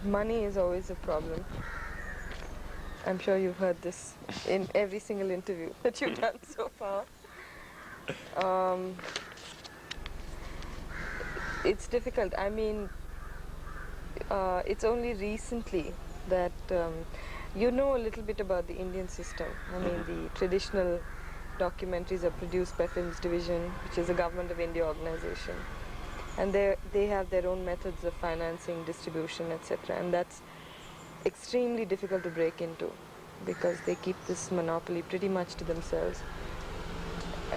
Money is always a problem. I'm sure you've heard this in every single interview that you've done so far. Um, it's difficult. I mean, it's only recently that you know a little bit about the Indian system. I mean, the traditional documentaries are produced by Films Division, which is a Government of India organization. And they have their own methods of financing, distribution, etc. And that's extremely difficult to break into because they keep this monopoly pretty much to themselves.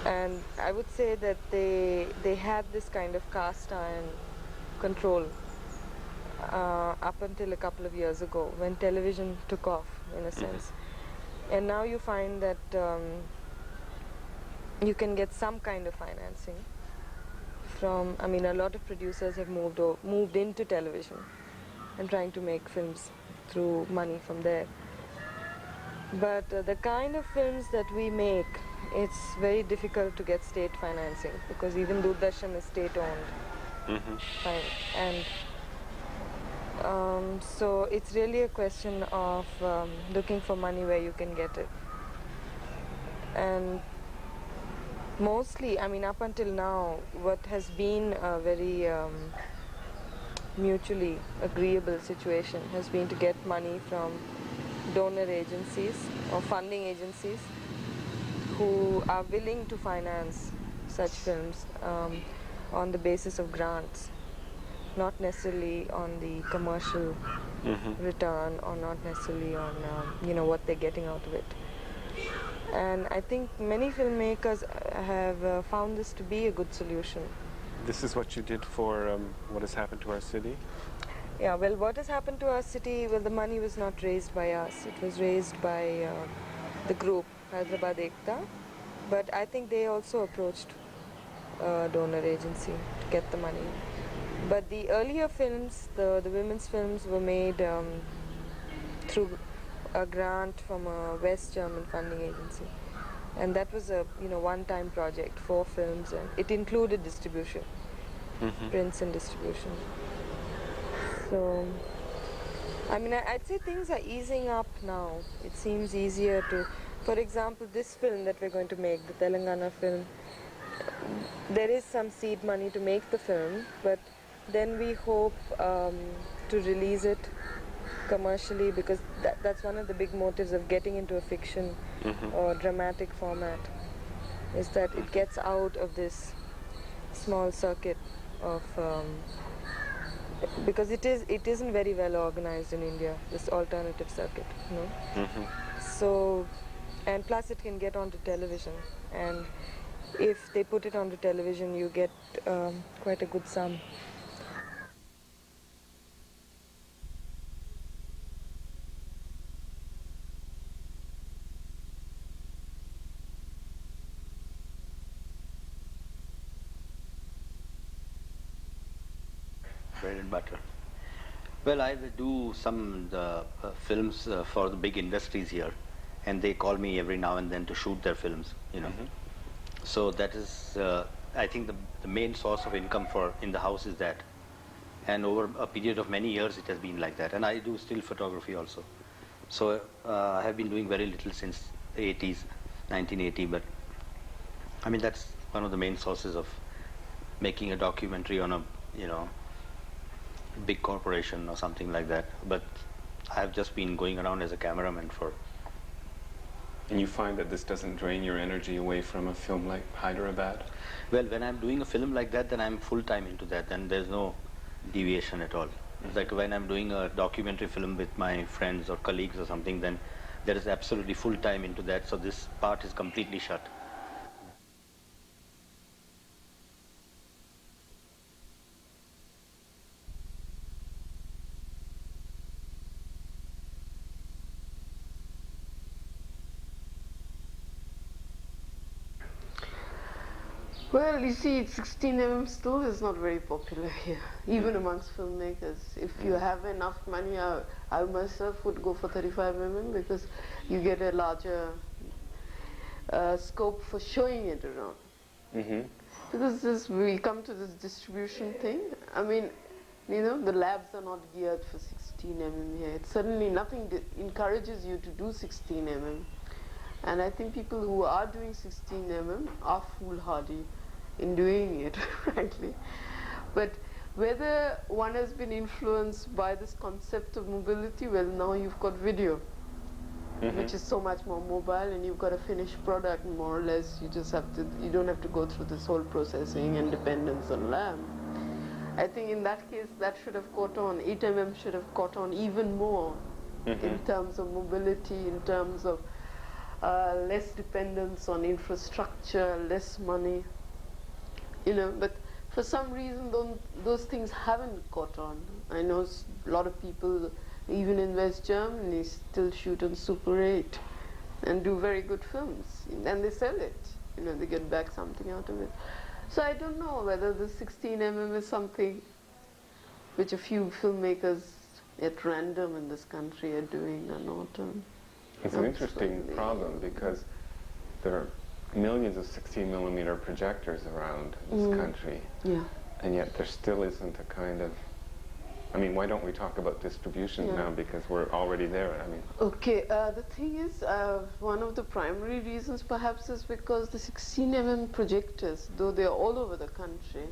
And I would say that they had this kind of cast iron control up until a couple of years ago when television took off, in a sense. And now you find that you can get some kind of financing from, I mean, a lot of producers have moved into television and trying to make films through money from there. But the kind of films that we make, it's very difficult to get state financing because even Doordarshan is state-owned. And so it's really a question of looking for money where you can get it. And mostly, I mean, up until now, what has been a very mutually agreeable situation has been to get money from donor agencies or funding agencies who are willing to finance such films on the basis of grants, not necessarily on the commercial return or not necessarily on you know, what they're getting out of it. And I think many filmmakers have found this to be a good solution. This is what you did for What Has Happened to Our City? Yeah, well, what has happened to our city, well, the money was not raised by us. It was raised by the group, Hyderabad Ekta. But I think they also approached a donor agency to get the money. But the earlier films, the women's films, were made through a grant from a West German funding agency. And that was a one-time project, 4 films, and it included distribution, prints and distribution. So, I mean, I'd say things are easing up now. It seems easier to, for example, this film that we're going to make, the Telangana film, there is some seed money to make the film, but then we hope to release it commercially because that's one of the big motives of getting into a fiction or dramatic format, is that it gets out of this small circuit of because it isn't very well organized in India, this alternative circuit, you know. So, and plus it can get onto television, and if they put it onto television you get quite a good sum. Bread and butter. Well, I do some films for the big industries here, and they call me every now and then to shoot their films, you know. So that is, I think, the main source of income for in the house is that. And over a period of many years, it has been like that. And I do still photography also. So I have been doing very little since the 80s, 1980, but I mean, that's one of the main sources of making a documentary on a, you know, big corporation or something like that. But I've just been going around as a cameraman for. And you find that this doesn't drain your energy away from a film like Hyderabad? Well, when I'm doing a film like that, then I'm full-time into that, then there's no deviation at all. Like when I'm doing a documentary film with my friends or colleagues or something, then there is absolutely full-time into that, so this part is completely shut. Well, you see, 16mm still is not very popular here, even amongst filmmakers. If you have enough money, I myself would go for 35mm because you get a larger scope for showing it around. Because we come to this distribution thing. I mean, You know, the labs are not geared for 16 mm here. It's suddenly nothing encourages you to do 16 mm. And I think people who are doing 16 mm are foolhardy in doing it, frankly. But whether one has been influenced by this concept of mobility, well, now you've got video, which is so much more mobile, and you've got a finished product more or less. You just have to, you don't have to go through this whole processing and dependence on lab. I think in that case, that should have caught on. 8 mm should have caught on even more in terms of mobility, in terms of less dependence on infrastructure, less money, you know, but for some reason those things haven't caught on. I know a lot of people, even in West Germany, still shoot on Super 8 and do very good films, and they sell it, you know, they get back something out of it. So I don't know whether the 16 mm is something which a few filmmakers at random in this country are doing or not. It's an interesting problem because there are millions of 16 millimeter projectors around this country, and yet there still isn't a kind of, I mean, why don't we talk about distribution now, because we're already there? I mean, okay, the thing is, one of the primary reasons perhaps is because the 16 mm projectors, though they are all over the country,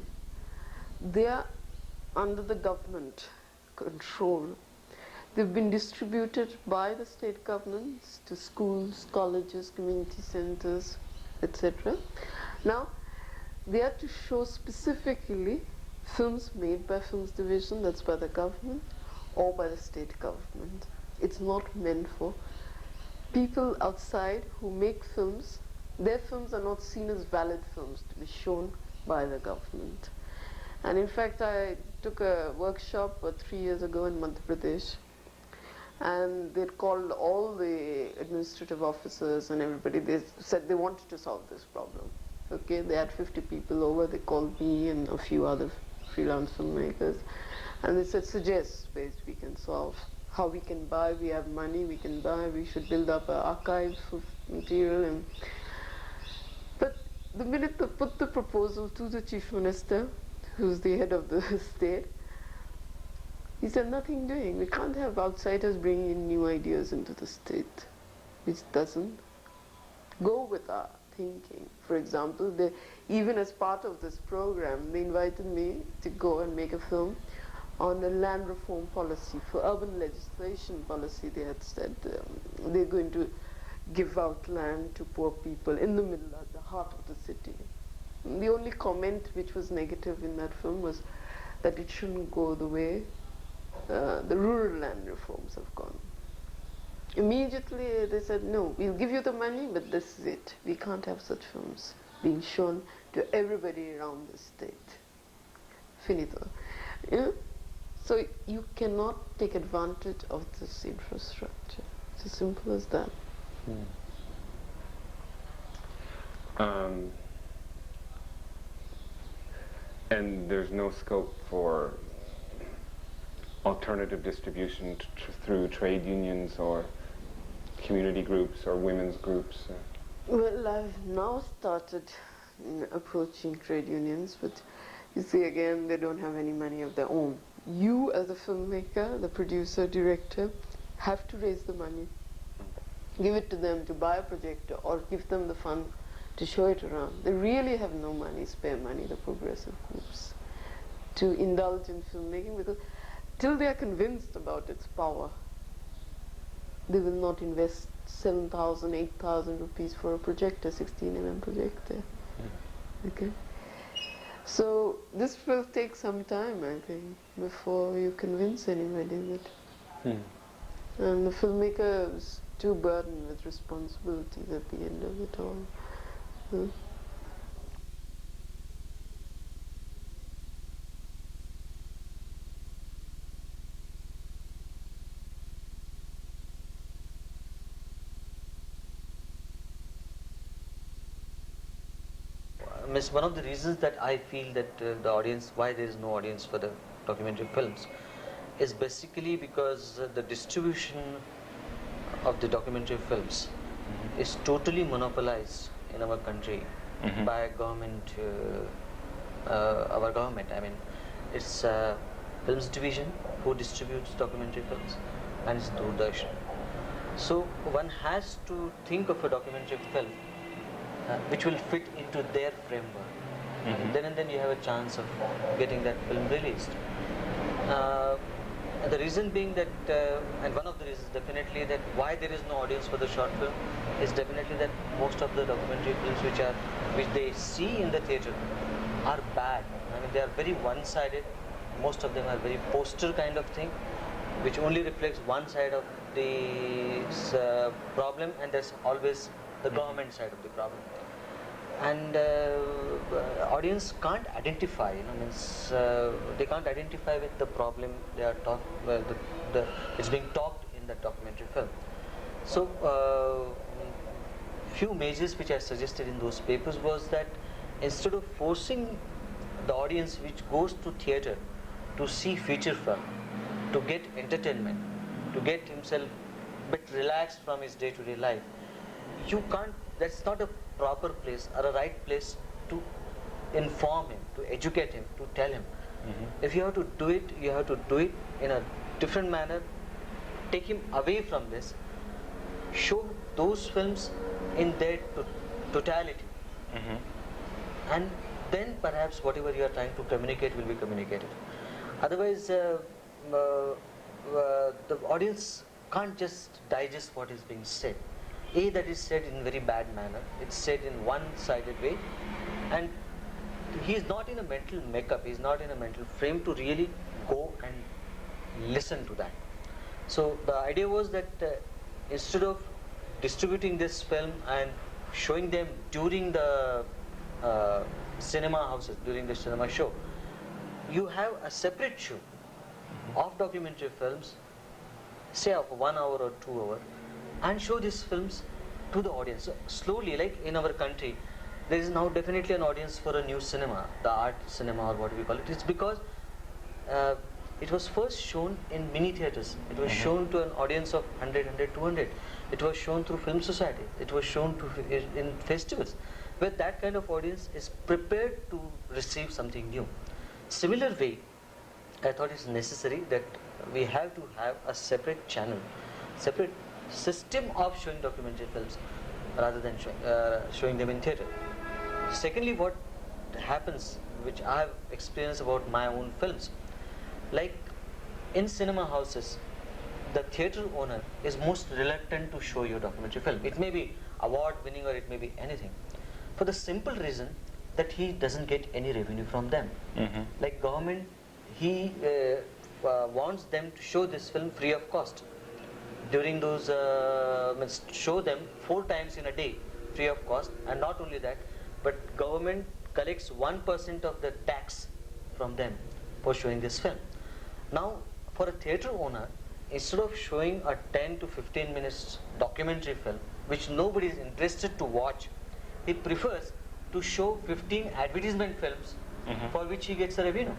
they are under the government control. They've been distributed by the state governments to schools, colleges, community centers, etc. Now, they are to show specifically films made by Films Division, that's by the government, or by the state government. It's not meant for people outside who make films. Their films are not seen as valid films to be shown by the government. And in fact, I took a workshop 3 years ago in Madhya Pradesh, and they'd called all the administrative officers and everybody. They said they wanted to solve this problem. Okay, they had 50 people over. They called me and a few other freelance filmmakers, and they said, suggest ways we can solve, how we can buy. We have money, we can buy. We should build up an archive of material. But the minute they put the proposal to the chief minister, who's the head of the state, he said, nothing doing. We can't have outsiders bringing in new ideas into the state, which doesn't go with our thinking. For example, even as part of this program, they invited me to go and make a film on the land reform policy, for urban legislation policy. They had said they're going to give out land to poor people in the middle of the heart of the city. And the only comment which was negative in that film was that it shouldn't go the way the rural land reforms have gone. Immediately they said, no, we'll give you the money, but this is it. We can't have such films being shown to everybody around the state. Finito. Yeah? So you cannot take advantage of this infrastructure. It's as simple as that. And there's no scope for alternative distribution through trade unions or community groups or women's groups? Well, I've now started approaching trade unions, but you see, again, they don't have any money of their own. You, as a filmmaker, the producer, director, have to raise the money. Give it to them to buy a projector or give them the fund to show it around. They really have no money, spare money, the progressive groups, to indulge in filmmaking, because till they are convinced about its power, they will not invest 7,000, 8,000 rupees for a projector, 16 mm projector. Okay. So this will take some time, I think, before you convince anybody that. And the filmmaker is too burdened with responsibilities at the end of it all. Miss, one of the reasons that I feel that the audience, why there is no audience for the documentary films, is basically because the distribution of the documentary films is totally monopolized in our country by government, our government. I mean, it's films division who distributes documentary films, and it's Doordarshan. So one has to think of a documentary film which will fit into their framework. And then you have a chance of getting that film released. The reason being that, and one of the reasons definitely that why there is no audience for the short film is definitely that most of the documentary films which they see in the theatre are bad. I mean, they are very one-sided. Most of them are very poster kind of thing, which only reflects one side of the problem, and there's always the government side of the problem. And audience can't identify, they can't identify with the problem they are it's being talked in the documentary film. So few measures which I suggested in those papers was that instead of forcing the audience which goes to theatre to see feature film, to get entertainment, to get himself a bit relaxed from his day-to-day life, you can't, that's not a proper place or a right place to inform him, to educate him, to tell him. If you have to do it, you have to do it in a different manner, take him away from this, show those films in their totality, and then perhaps whatever you are trying to communicate will be communicated. Otherwise, the audience can't just digest what is being said. That is said in very bad manner, it's said in one-sided way, and he is not in a mental makeup, he is not in a mental frame to really go and listen to that. So the idea was that instead of distributing this film and showing them during the cinema houses, during the cinema show, you have a separate show of documentary films, say of 1 hour or 2 hours, and show these films to the audience. So slowly, like in our country, there is now definitely an audience for a new cinema, the art cinema or what we call it. It's because it was first shown in mini theatres. It was shown to an audience of 100, 200. It was shown through film society. It was shown in festivals, where that kind of audience is prepared to receive something new. Similar way, I thought it's necessary that we have to have a separate channel, separate system of showing documentary films rather than showing them in theatre. Secondly, what happens, which I have experienced about my own films, like in cinema houses, the theatre owner is most reluctant to show your documentary film. It may be award winning or it may be anything, for the simple reason that he doesn't get any revenue from them. Like government, he wants them to show this film free of cost. During those, show them 4 times in a day, free of cost, and not only that, but government collects 1% of the tax from them for showing this film. Now, for a theatre owner, instead of showing a 10 to 15 minutes documentary film, which nobody is interested to watch, he prefers to show 15 advertisement films for which he gets a revenue.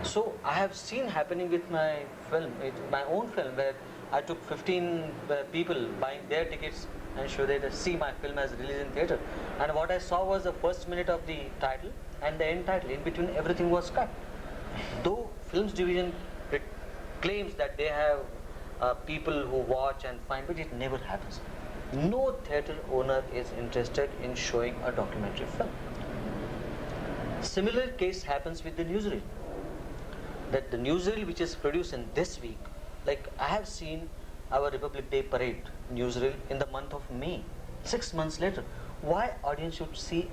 So I have seen happening with my film, my own film, where I took 15 people buying their tickets and show that see my film as released in theatre. And what I saw was the first minute of the title and the end title. In between, everything was cut. Though films division claims that they have people who watch and find, but it never happens. No theatre owner is interested in showing a documentary film. Similar case happens with the newsreel. That the newsreel which is produced in this week, like I have seen our Republic Day parade newsreel in the month of May, 6 months later. Why audience should see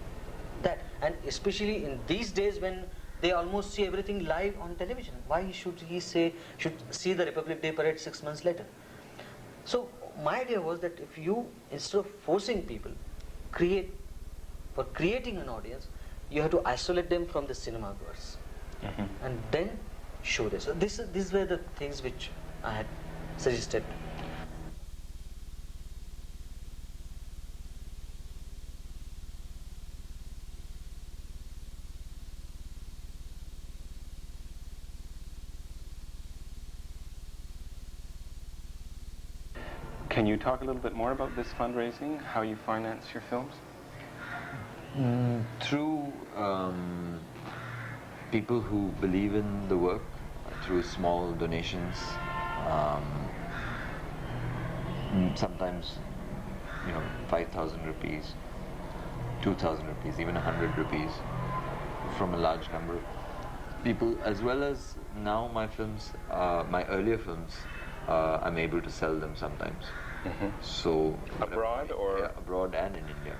that? And especially in these days when they almost see everything live on television, why should see the Republic Day parade 6 months later? So my idea was that if you, instead of forcing people, for creating an audience, you have to isolate them from the cinema goers and then show this. So these were the things which I had suggested. Can you talk a little bit more about this fundraising, how you finance your films? Through people who believe in the work through small donations, sometimes 5,000 rupees, 2,000 rupees, even 100 rupees from a large number of people, as well as now my films, my earlier films, I'm able to sell them sometimes. So abroad or abroad and in India.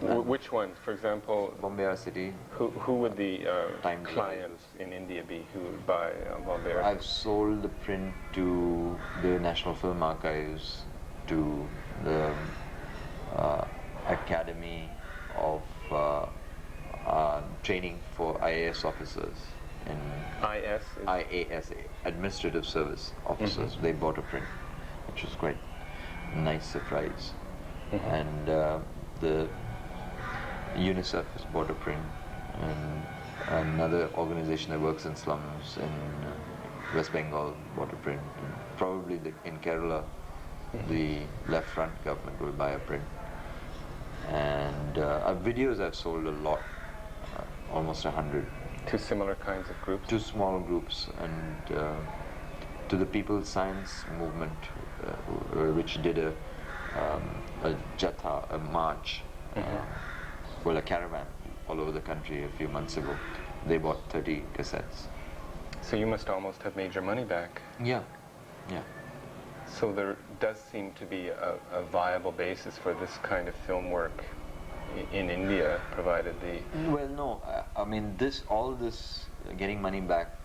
Which ones? For example, Bombay City. Who would the Time clients in India be who would buy Bombay? I've sold the print to the National Film Archives, to the Academy of Training for IAS officers. In IAS, Administrative Service Officers. They bought a print, which was quite a nice surprise. And the UNICEF has bought a print, and another organization that works in slums in West Bengal bought a print. And probably in Kerala, the left front government will buy a print. And videos I've sold a lot, almost 100. To similar kinds of groups? To small groups, and to the People's Science Movement, which did a jatha, a march, well, a caravan all over the country a few months ago. They bought 30 cassettes. So you must almost have made your money back. Yeah. So there does seem to be a viable basis for this kind of film work in India, provided the... Well, no, I mean, all this getting money back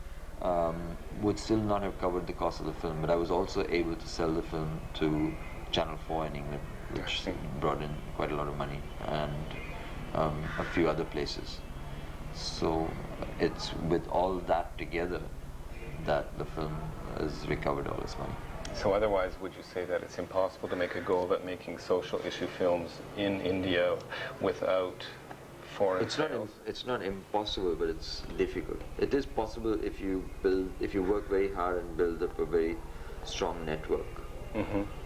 would still not have covered the cost of the film, but I was also able to sell the film to Channel 4 in England, which brought in quite a lot of money, and a few other places. So it's with all that together that the film has recovered all its money. So otherwise, would you say that it's impossible to make a go at making social issue films in India without foreign sales? It's not impossible, but it's difficult. It is possible if you work very hard and build up a very strong network.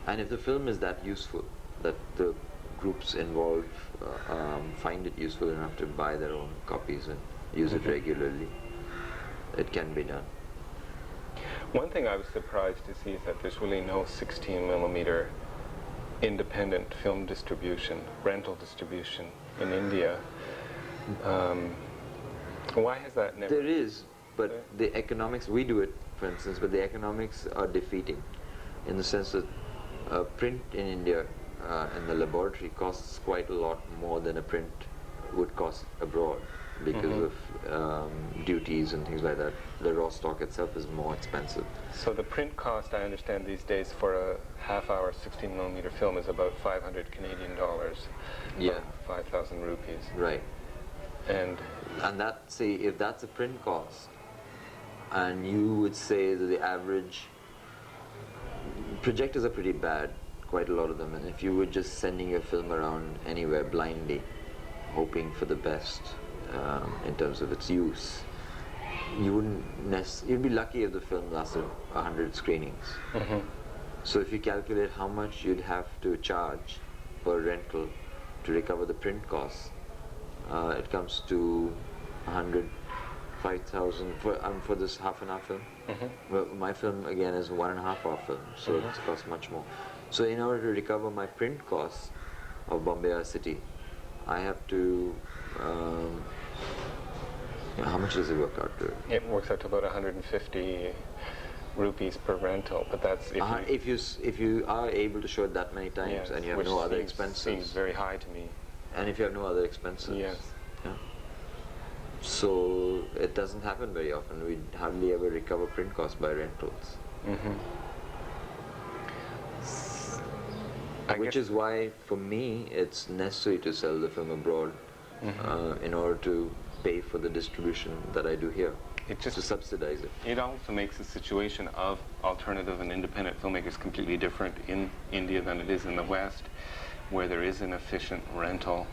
And if the film is that useful, that the groups involved find it useful enough to buy their own copies and use it regularly, it can be done. One thing I was surprised to see is that there's really no 16mm independent film distribution, rental distribution in India. Why has that never... There is, but the economics, we do it, for instance, but the economics are defeating, in the sense that print in India in the laboratory costs quite a lot more than a print would cost abroad, because of duties and things like that. The raw stock itself is more expensive. So the print cost, I understand these days, for a half-hour 16mm film is about 500 Canadian dollars. Yeah. 5,000 rupees. Right. And that, say, if that's a print cost, and you would say that the average projectors are pretty bad, quite a lot of them, and if you were just sending your film around anywhere blindly, hoping for the best in terms of its use, you'd be lucky if the film lasted 100 screenings. So if you calculate how much you'd have to charge per rental to recover the print costs, it comes to 5,000 for this half-an-hour film. Well, my film again is 1.5-hour film, so it costs much more. So in order to recover my print costs of Bombay City, I have to how much does it work out to? It works out to about 150 rupees per rental, but that's if you are able to show it that many times, yes, and you have no other expenses. Seems very high to me. And if you have no other expenses. Yes. Yeah. So it doesn't happen very often. We hardly ever recover print costs by rentals. Which is why, for me, it's necessary to sell the film abroad in order to pay for the distribution that I do here, to subsidize it. It also makes the situation of alternative and independent filmmakers completely different in India than it is in the West, where there is an efficient rental.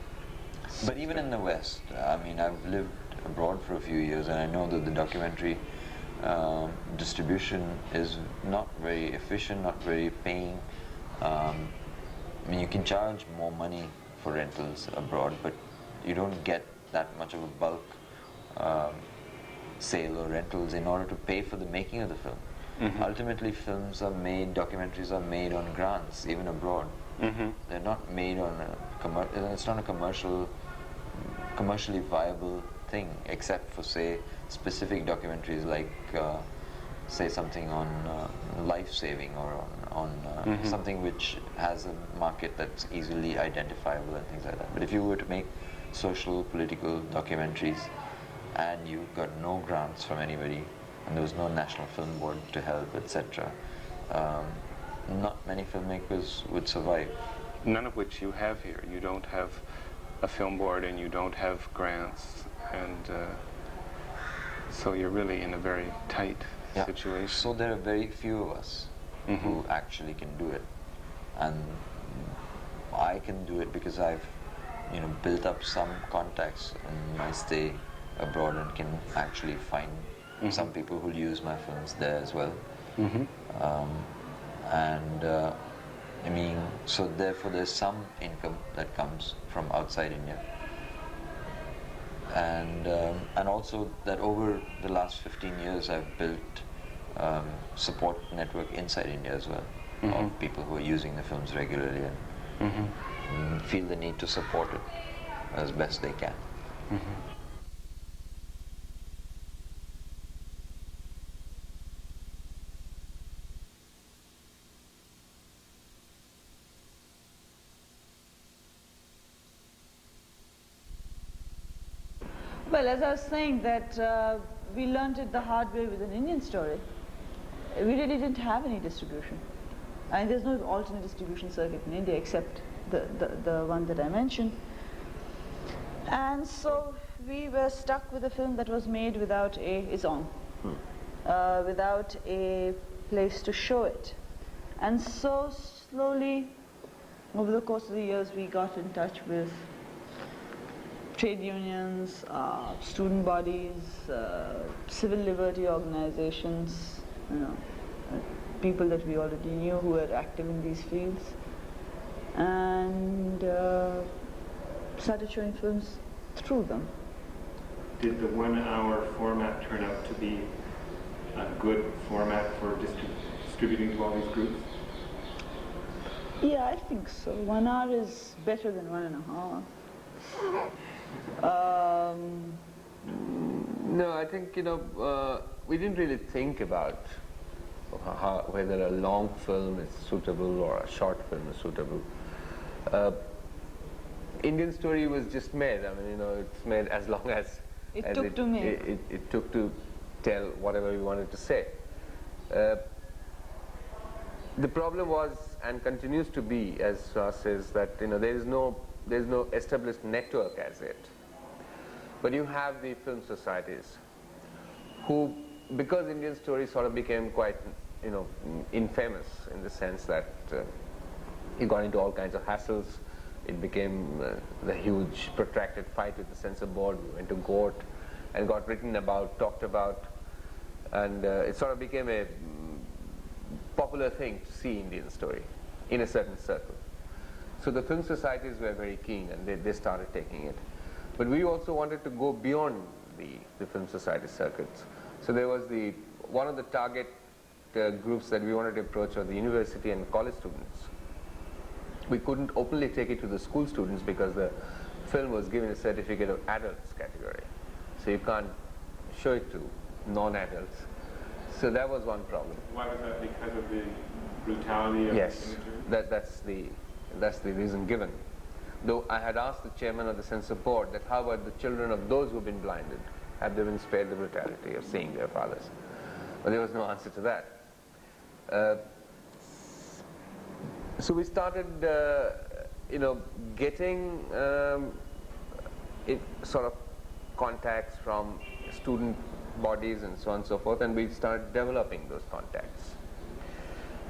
But even in the West, I mean, I've lived abroad for a few years, and I know that the documentary distribution is not very efficient, not very paying. I mean, you can charge more money for rentals abroad, but you don't get that much of a bulk um, sale or rentals in order to pay for the making of the film. Ultimately, films are made, documentaries are made on grants, even abroad. They're not made on it's not a commercially viable thing, except for, say, specific documentaries like, say, something on life-saving or on something which has a market that's easily identifiable and things like that. But if you were to make social, political documentaries and you got no grants from anybody, and there was no National Film Board to help, etc., not many filmmakers would survive. None of which you have here. You don't have a film board and you don't have grants, and so you're really in a very tight situation. So there are very few of us who actually can do it, and I can do it because I've built up some contacts in my stay abroad and can actually find some people who'll use my films there as well. I mean, so therefore there's some income that comes from outside India, and also that over the last 15 years I've built support network inside India as well, of people who are using the films regularly and feel the need to support it as best they can. Well, as I was saying that we learned it the hard way with an Indian story. We really didn't have any distribution. And there's no alternate distribution circuit in India except the one that I mentioned. And so we were stuck with a film that was made without without a place to show it. And so slowly, over the course of the years, we got in touch with trade unions, student bodies, civil liberty organizations, people that we already knew who were active in these fields, and started showing films through them. Did the 1 hour format turn out to be a good format for distributing to all these groups? Yeah, I think so. 1 hour is better than 1.5. No, I think, we didn't really think about whether a long film is suitable or a short film is suitable. Indian Story was just made. I mean, it's made as long as it took to make. It took to tell whatever we wanted to say. The problem was, and continues to be, as Shah says, that there's no established network as yet. But you have the film societies who, because Indian Story sort of became quite, infamous in the sense that it got into all kinds of hassles. It became the huge protracted fight with the censor board. We went to court and got written about, talked about, and it sort of became a popular thing to see Indian Story in a certain circle. So the film societies were very keen, and they started taking it. But we also wanted to go beyond the film society circuits. So there was one of the target groups that we wanted to approach were the university and college students. We couldn't openly take it to the school students because the film was given a certificate of adults category. So you can't show it to non-adults. So that was one problem. Why was that? Because of the brutality of the imagery? That's the reason given. Though I had asked the chairman of the censor board that how about the children of those who've been blinded? Have they been spared the brutality of seeing their fathers? But there was no answer to that. So we started, getting sort of contacts from student bodies and so on and so forth, and we started developing those contacts.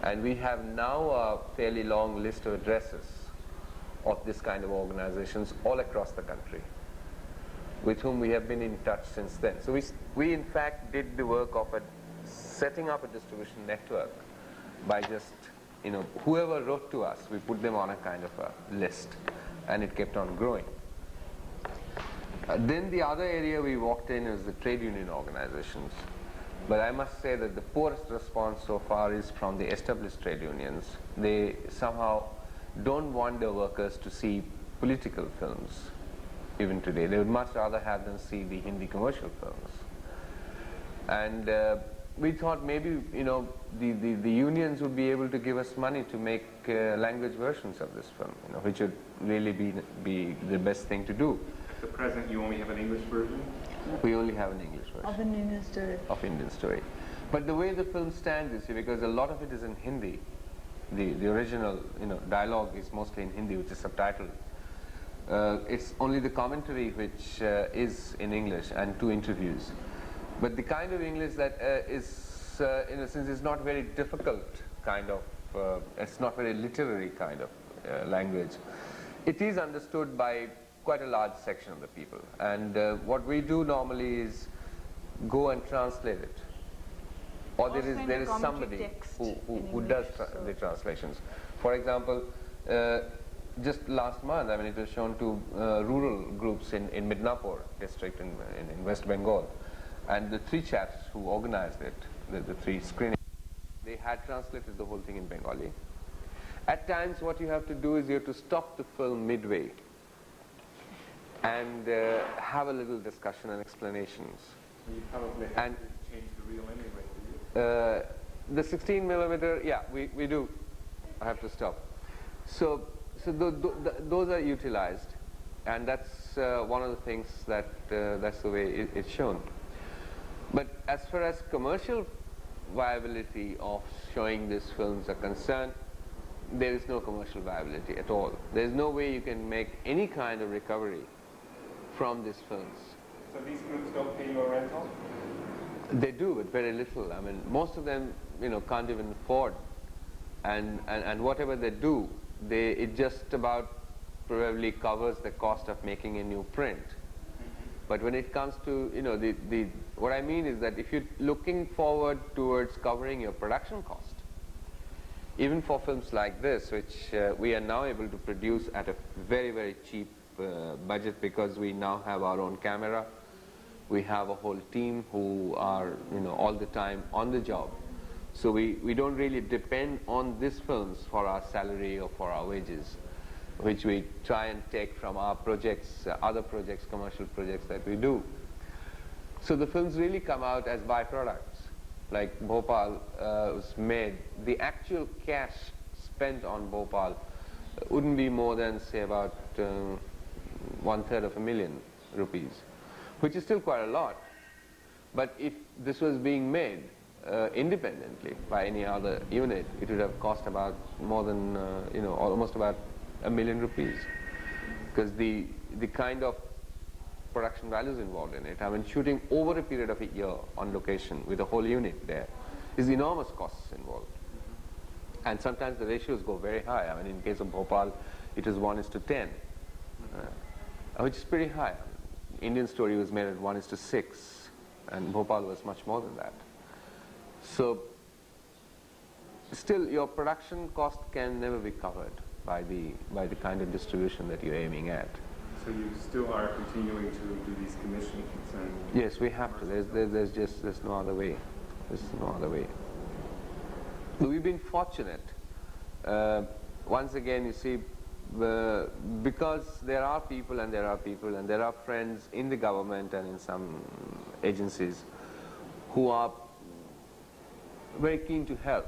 And we have now a fairly long list of addresses of this kind of organizations all across the country, with whom we have been in touch since then. So we in fact did the work of setting up a distribution network by just, whoever wrote to us, we put them on a kind of a list, and it kept on growing. Then the other area we walked in is the trade union organizations. But I must say that the poorest response so far is from the established trade unions. They somehow don't want their workers to see political films even today. They would much rather have them see the Hindi commercial films. And we thought maybe, you know, the unions would be able to give us money to make language versions of this film, you know, which would really be the best thing to do. At the present, you only have an English version? We only have an English version. Of an Indian story. Of Indian story. But the way the film stands is, because a lot of it is in Hindi, the original, you know, dialogue is mostly in Hindi, which is subtitled. It's only the commentary which is in English, and 2 interviews. But the kind of English that is, in a sense, is not very difficult kind of, it's not very literary kind of language. It is understood by quite a large section of the people. And what we do normally is go and translate it. Or there is somebody who does the translations. For example, just last month, I mean, it was shown to rural groups in Midnapur district in West Bengal. And the 3 chaps who organized it, the 3 screenings, they had translated the whole thing in Bengali. At times what you have to do is you have to stop the film midway and have a little discussion and explanations. So you probably have to change the reel anyway, do you? The 16mm, yeah, we do. I have to stop. So those are utilized, and that's one of the things that's the way it's shown. But as far as commercial viability of showing these films are concerned, there is no commercial viability at all. There is no way you can make any kind of recovery from these films. So these groups don't pay you a rental? They do, but very little. I mean, most of them, you know, can't even afford, and whatever they do, it just about probably covers the cost of making a new print. But when it comes to, you know, what I mean is that if you're looking forward towards covering your production cost, even for films like this, which we are now able to produce at a very, very cheap budget, because we now have our own camera, we have a whole team who are, you know, all the time on the job. So we don't really depend on these films for our salary or for our wages, which we try and take from our projects, other projects, commercial projects that we do. So the films really come out as byproducts. Like Bhopal was made, the actual cash spent on Bhopal wouldn't be more than, say, about 1/3 of a million rupees, which is still quite a lot. But if this was being made independently by any other unit, it would have cost about more than, you know, almost about 1 million rupees, because the kind of production values involved in it. I mean, shooting over a period of a year on location with a whole unit there is enormous costs involved. And sometimes the ratios go very high. I mean, in case of Bhopal, it is 1:10, which is pretty high. Indian Story was made at 1:6, and Bhopal was much more than that. So still, your production cost can never be covered by the kind of distribution that you're aiming at. So you still are continuing to do these commissions? And yes, we have to. There's no other way. There's no other way. We've been fortunate. Once again, you see, because there are people and there are friends in the government and in some agencies who are very keen to help.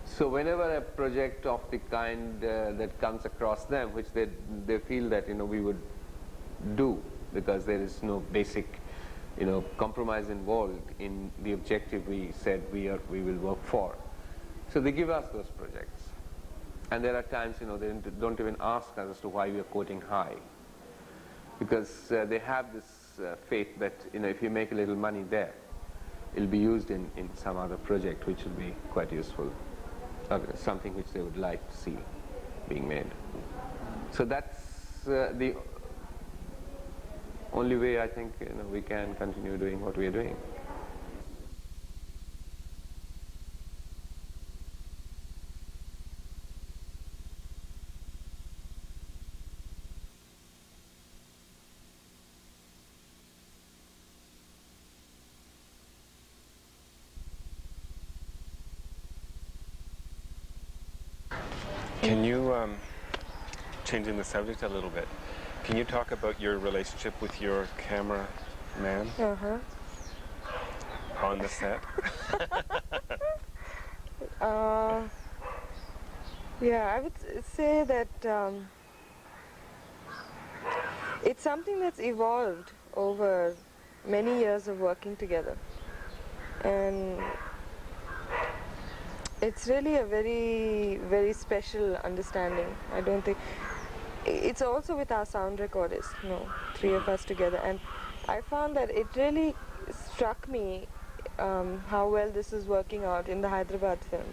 So whenever a project of the kind that comes across them, which they feel that, you know, we would do, because there is no basic, you know, compromise involved in the objective we said we will work for. So they give us those projects. And there are times, you know, they don't even ask us as to why we are quoting high, because they have this faith that, you know, if you make a little money there, it'll be used in some other project which will be quite useful, or something which they would like to see being made. So that's the only way I think, you know, we can continue doing what we are doing. Can you, changing the subject a little bit, can you talk about your relationship with your cameraman on the set? Yeah, I would say that it's something that's evolved over many years of working together, and it's really a very, very special understanding. I don't think it's also with our sound recordist, three of us together, and I found that it really struck me how well this is working out in the Hyderabad film,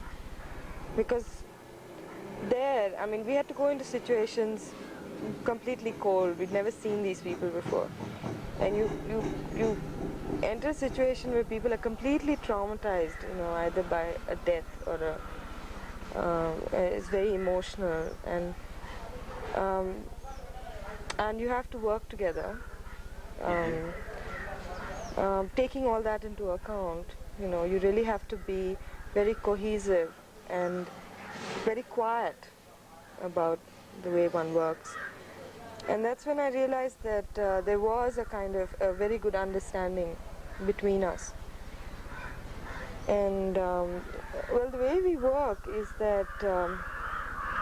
because there, I mean, we had to go into situations completely cold. We'd never seen these people before, and you enter a situation where people are completely traumatized, either by a death or it's very emotional, and you have to work together, taking all that into account. You really have to be very cohesive and very quiet about the way one works. And that's when I realized that there was a kind of a very good understanding between us. And well, the way we work is that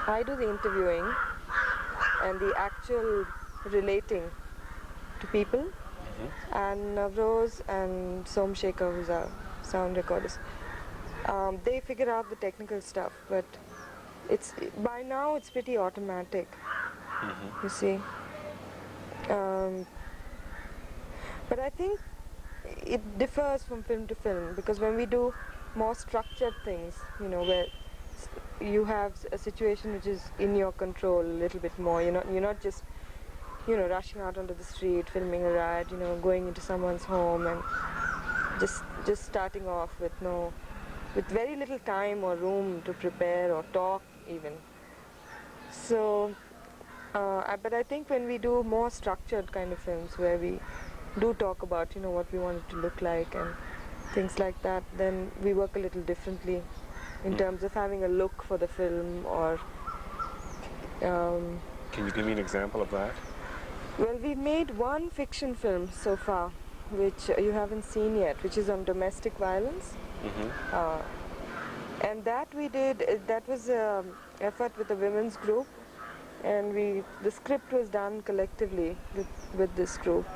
I do the interviewing and the actual relating to people, and Navrose and Somshekar, who's our sound recordist, they figure out the technical stuff, but by now it's pretty automatic, you see. But I think it differs from film to film, because when we do more structured things, where you have a situation which is in your control a little bit more, you're not just rushing out onto the street, filming a riot, going into someone's home and just starting off with very little time or room to prepare or talk even. So, but I think when we do more structured kind of films where we do talk about, what we want it to look like and things like that, then we work a little differently in terms of having a look for the film, or... Can you give me an example of that? Well, we've made one fiction film so far, which you haven't seen yet, which is on domestic violence. And that we did, that was an effort with a women's group, and the script was done collectively with this group.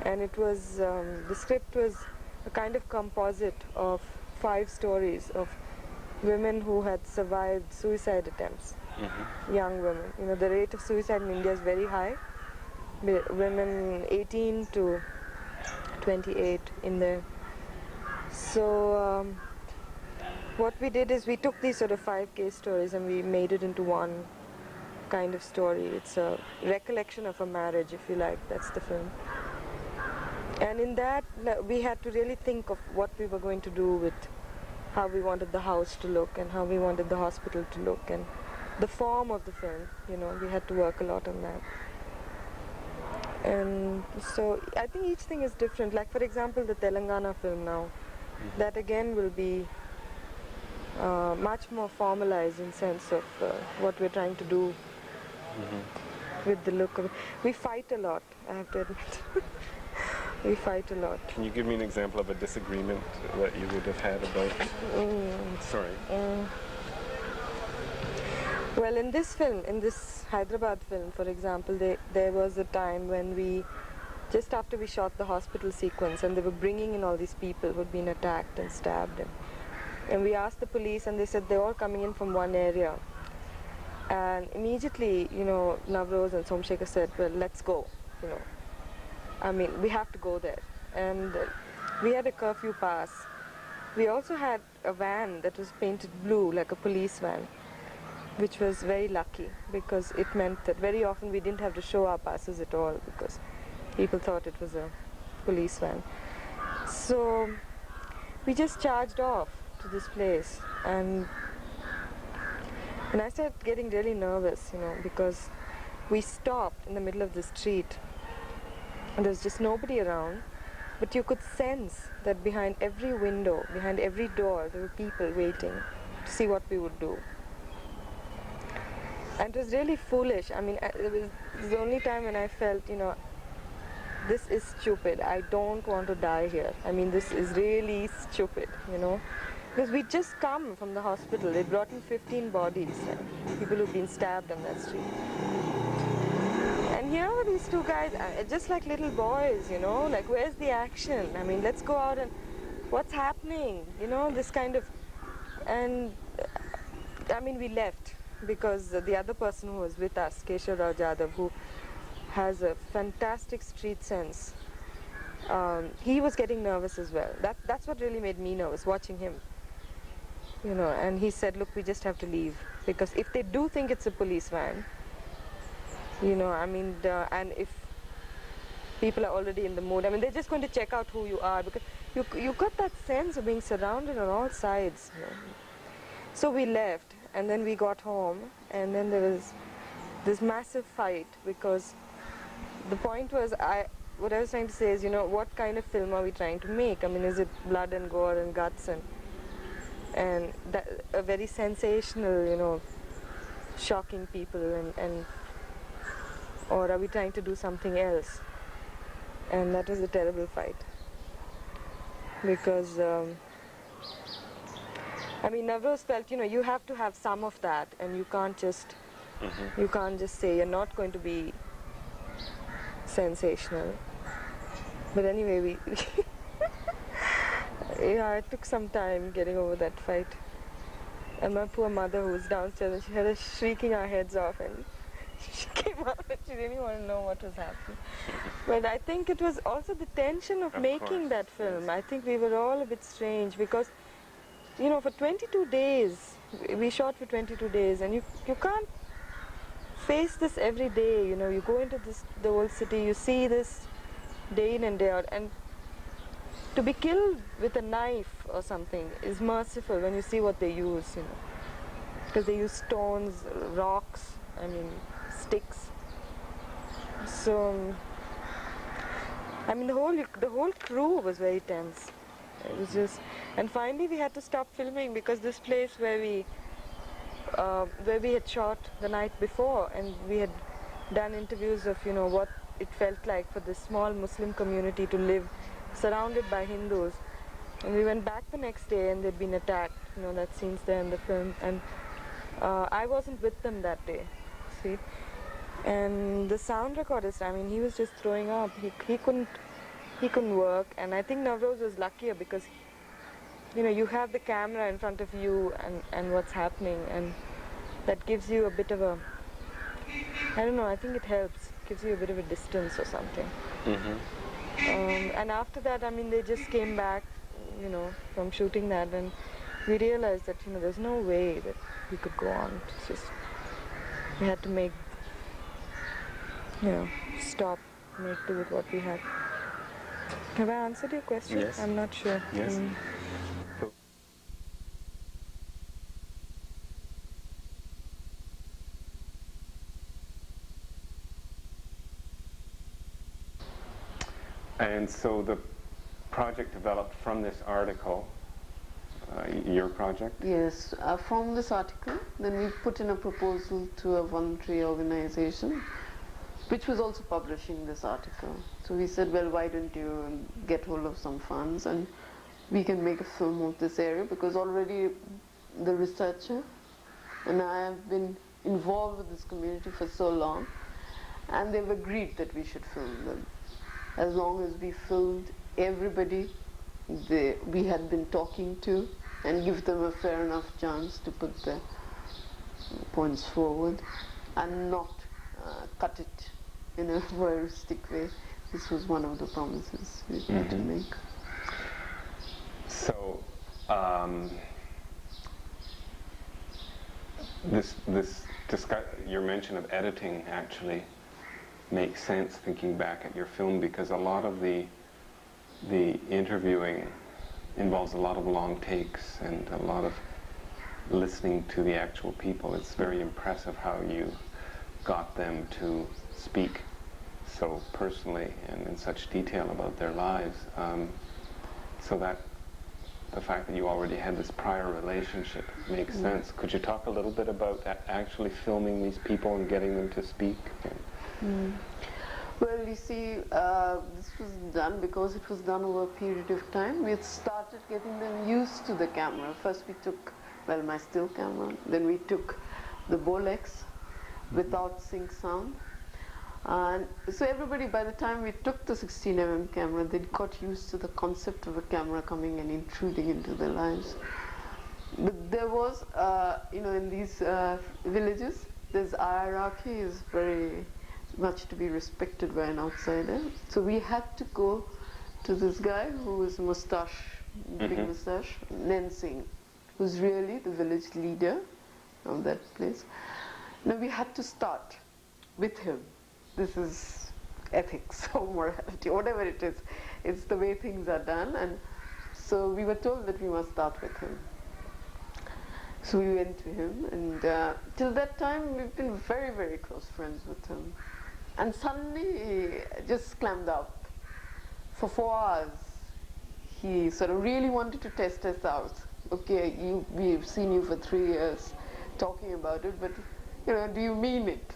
And it was, the script was a kind of composite of 5 stories of women who had survived suicide attempts, young women. The rate of suicide in India is very high. Women 18 to 28 in there. So what we did is we took these sort of 5 case stories and we made it into one kind of story. It's a recollection of a marriage, if you like. That's the film. And in that, we had to really think of what we were going to do with how we wanted the house to look and how we wanted the hospital to look and the form of the film. We had to work a lot on that. And so I think each thing is different. Like, for example, the Telangana film now, that again will be much more formalized in sense of what we're trying to do with the look of it. We fight a lot, I have to admit. We fight a lot. Can you give me an example of a disagreement that you would have had about... Sorry. Well, in this film, in this Hyderabad film, for example, there was a time when just after we shot the hospital sequence, and they were bringing in all these people who had been attacked and stabbed. And we asked the police, and they said they're all coming in from one area. And immediately, Navrose and Somshekar said, well, let's go, I mean, we have to go there. And we had a curfew pass. We also had a van that was painted blue, like a police van, which was very lucky, because it meant that very often we didn't have to show our passes at all, because people thought it was a police van. So we just charged off to this place, and I started getting really nervous, because we stopped in the middle of the street, and there was just nobody around, but you could sense that behind every window, behind every door, there were people waiting to see what we would do. And it was really foolish. I mean, it was the only time when I felt, this is stupid. I don't want to die here. I mean, this is really stupid, Because we just come from the hospital. They brought in 15 bodies, people who've been stabbed on that street. And here are these two guys, just like little boys, like where's the action? I mean, let's go out and what's happening? This kind of, and I mean, we left because the other person who was with us, Keshav Rao Jadhav, who has a fantastic street sense, he was getting nervous as well. That's what really made me nervous, watching him. And he said, look, we just have to leave. Because if they do think it's a police van, and if people are already in the mood, I mean, they're just going to check out who you are. Because you got that sense of being surrounded on all sides. So we left, and then we got home, and then there was this massive fight because the point was, what I was trying to say is, what kind of film are we trying to make? I mean, is it blood and gore and guts and that, a very sensational, shocking people, or are we trying to do something else? And that was a terrible fight because I mean, Navrose felt, you have to have some of that, and you can't just say you're not going to be sensational. But anyway, it took some time getting over that fight. And my poor mother, who was downstairs, and she had us shrieking our heads off, and she came out and she didn't want to know what was happening. But I think it was also the tension of making that film. Yes. I think we were all a bit strange because, for 22 days, we shot for 22 days, and you can't face this every day. You go into the old city, you see this day in and day out, and to be killed with a knife or something is merciful when you see what they use, because they use stones, rocks, sticks. So, I mean, the whole crew was very tense. It was just, and finally we had to stop filming because this place where we had shot the night before, and we had done interviews of what it felt like for this small Muslim community to live surrounded by Hindus, and we went back the next day and they'd been attacked. That scene's there in the film, and I wasn't with them that day. See, and the sound recordist, he was just throwing up. He couldn't work, and I think Navrose was luckier because you have the camera in front of you and what's happening, and that gives you a bit of a, I don't know, I think it helps, gives you a bit of a distance or something. And after that, they just came back, from shooting that, and we realized that, there's no way that we could go on. It's just, we had to make do with what we had. Have I answered your question? Yes. I'm not sure. Yes. And so the project developed from this article, your project? Yes, from this article, then we put in a proposal to a voluntary organization, which was also publishing this article. So we said, well, why don't you get hold of some funds and we can make a film of this area, because already the researcher and I have been involved with this community for so long, and they've agreed that we should film them. As long as we filmed everybody we had been talking to and give them a fair enough chance to put their points forward and not cut it in a voyeuristic way. This was one of the promises we had to make. So, your mention of editing actually makes sense thinking back at your film, because a lot of the interviewing involves a lot of long takes and a lot of listening to the actual people. It's very impressive how you got them to speak so personally and in such detail about their lives. So the fact that you already had this prior relationship makes sense. Could you talk a little bit about actually filming these people and getting them to speak? Well, you see, this was done because it was done over a period of time. We had started getting them used to the camera. First we took, well, my still camera, then we took the Bolex without sync sound. And so everybody, by the time we took the 16mm camera, they got used to the concept of a camera coming and intruding into their lives. But there was, in these villages, there's hierarchy is very much to be respected by an outsider. So we had to go to this guy who was mustache, big mustache, Nen Singh, who's really the village leader of that place. Now we had to start with him. This is ethics or morality, whatever it is. It's the way things are done, and so we were told that we must start with him. So we went to him, and till that time we've been very, very close friends with him. And suddenly he just clammed up. For 4 hours, he sort of really wanted to test us out. Okay, we've seen you for 3 years talking about it, but do you mean it?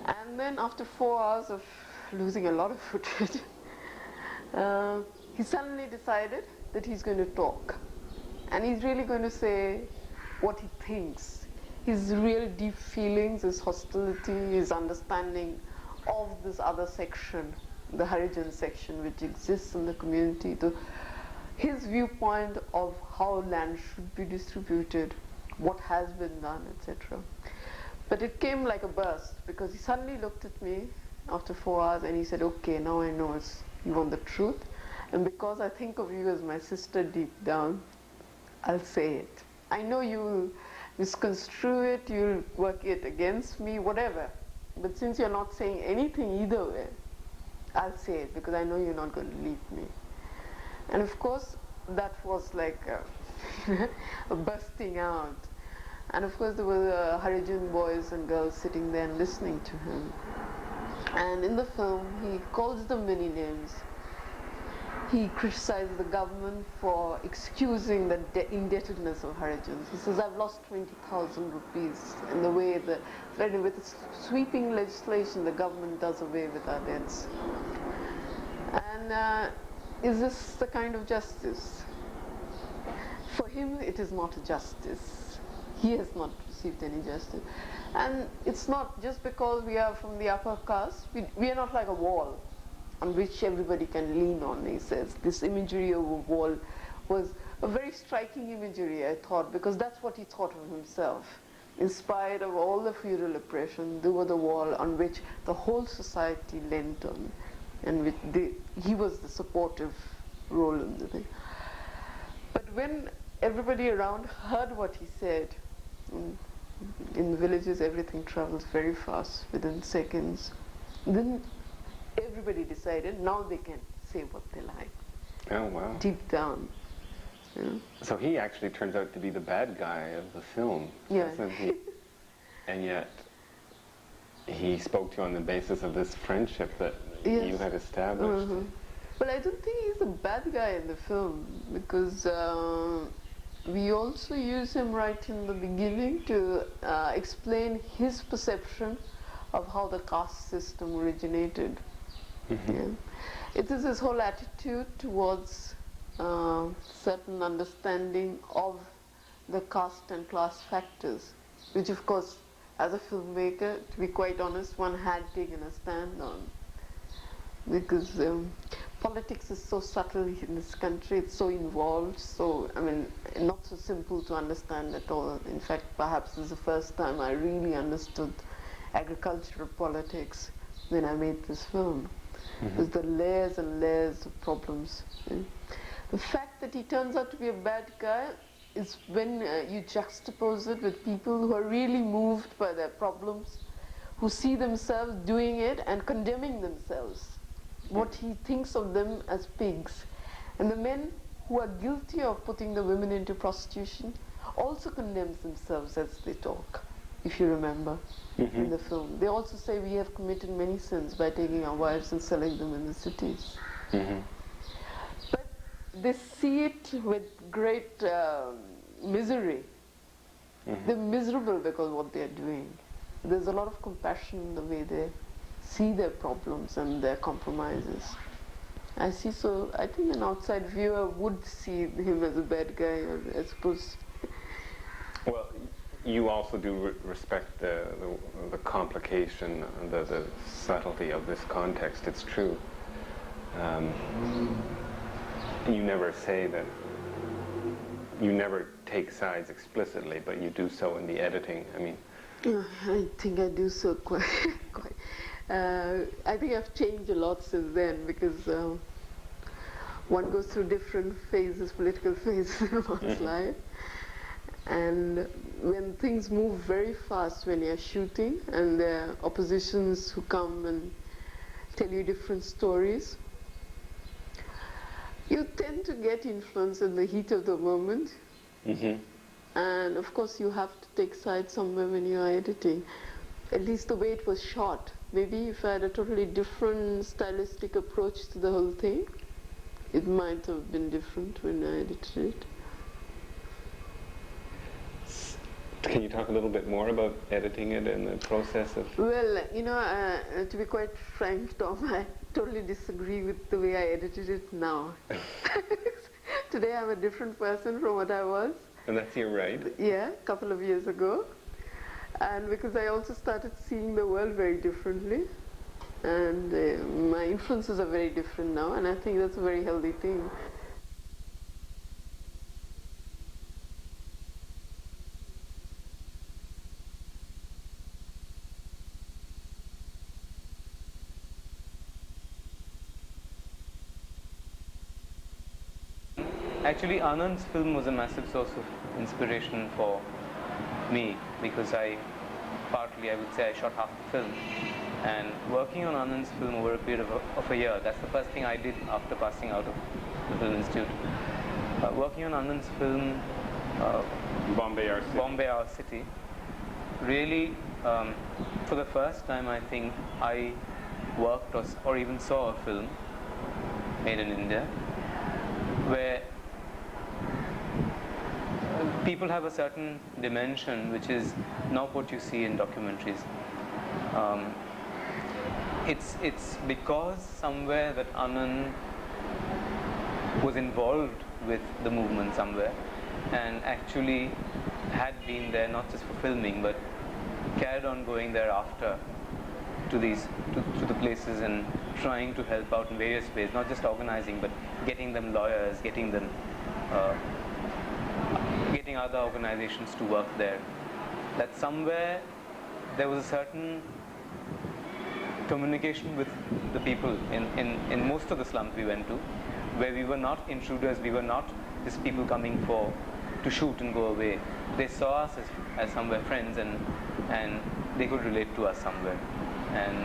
And then after 4 hours of losing a lot of footage, he suddenly decided that he's going to talk. And he's really going to say what he thinks. His real deep feelings, his hostility, his understanding of this other section, the Harijan section which exists in the community, his viewpoint of how land should be distributed, what has been done, etc. But it came like a burst, because he suddenly looked at me after 4 hours and he said, okay, now I know you want the truth, and because I think of you as my sister deep down, I'll say it. I know you'll misconstrue it, you'll work it against me, whatever, but since you're not saying anything either way, I'll say it, because I know you're not going to leave me. And of course, that was like a bursting out. And of course there were Harijan boys and girls sitting there and listening to him. And in the film, he calls them many names. He criticizes the government for excusing the indebtedness of Harijans. He says, I've lost 20,000 rupees in the way that, with sweeping legislation, the government does away with our debts. And is this the kind of justice? For him, it is not a justice. He has not received any justice. And it's not just because we are from the upper caste. We are not like a wall on which everybody can lean on, he says. This imagery of a wall was a very striking imagery, I thought, because that's what he thought of himself. In spite of all the feudal oppression, there was the wall on which the whole society leant on, and he was the supportive role in the thing. But when everybody around heard what he said, in the villages everything travels very fast, within seconds, then everybody decided now they can say what they like. Oh, wow. Deep down. Yeah. So he actually turns out to be the bad guy of the film, doesn't he? And yet he spoke to you on the basis of this friendship that you had established. But I don't think he's a bad guy in the film, because we also use him right in the beginning to explain his perception of how the caste system originated. Yeah. It is his whole attitude towards certain understanding of the caste and class factors, which of course, as a filmmaker, to be quite honest, one had taken a stand on. Because politics is so subtle in this country, it's so involved, so, not so simple to understand at all. In fact, perhaps this is the first time I really understood agricultural politics when I made this film. There's the layers and layers of problems. The fact that he turns out to be a bad guy is when you juxtapose it with people who are really moved by their problems, who see themselves doing it and condemning themselves, what he thinks of them as pigs. And the men who are guilty of putting the women into prostitution also condemns themselves as they talk, if you remember. In the film, they also say we have committed many sins by taking our wives and selling them in the cities. But they see it with great misery. They're miserable because of what they're doing. There's a lot of compassion in the way they see their problems and their compromises. I think an outside viewer would see him as a bad guy, I suppose. Well, you also do respect the complication, the subtlety of this context. It's true. You never say that, you never take sides explicitly, but you do so in the editing. I mean, I think I do so quite. I think I've changed a lot since then, because one goes through different phases, political phases in one's life. And when things move very fast when you're shooting, and there are oppositions who come and tell you different stories, you tend to get influenced in the heat of the moment. And of course you have to take sides somewhere when you are editing. At least the way it was shot. Maybe if I had a totally different stylistic approach to the whole thing, it might have been different when I edited it. can you talk a little bit more about editing it and the process of... Well, you know, to be quite frank, Tom, I totally disagree with the way I edited it now. Today I'm a different person from what I was. And that's your right. Yeah, a couple of years ago. And because I also started seeing the world very differently. And my influences are very different now, and I think that's a very healthy thing. Actually, Anand's film was a massive source of inspiration for me, because I would say I shot half the film. And working on Anand's film over a period of a year, that's the first thing I did after passing out of the Film Institute. Working on Anand's film, Bombay Our City, really, for the first time I think I worked or even saw a film made in India where people have a certain dimension which is not what you see in documentaries. It's because somewhere that Anand was involved with the movement somewhere and actually had been there not just for filming but carried on going thereafter to the places and trying to help out in various ways, not just organizing but getting them lawyers, getting them getting other organizations to work there. That somewhere there was a certain communication with the people in most of the slums we went to, where we were not intruders, we were not just people coming to shoot and go away. They saw us as somewhere friends, and they could relate to us somewhere. And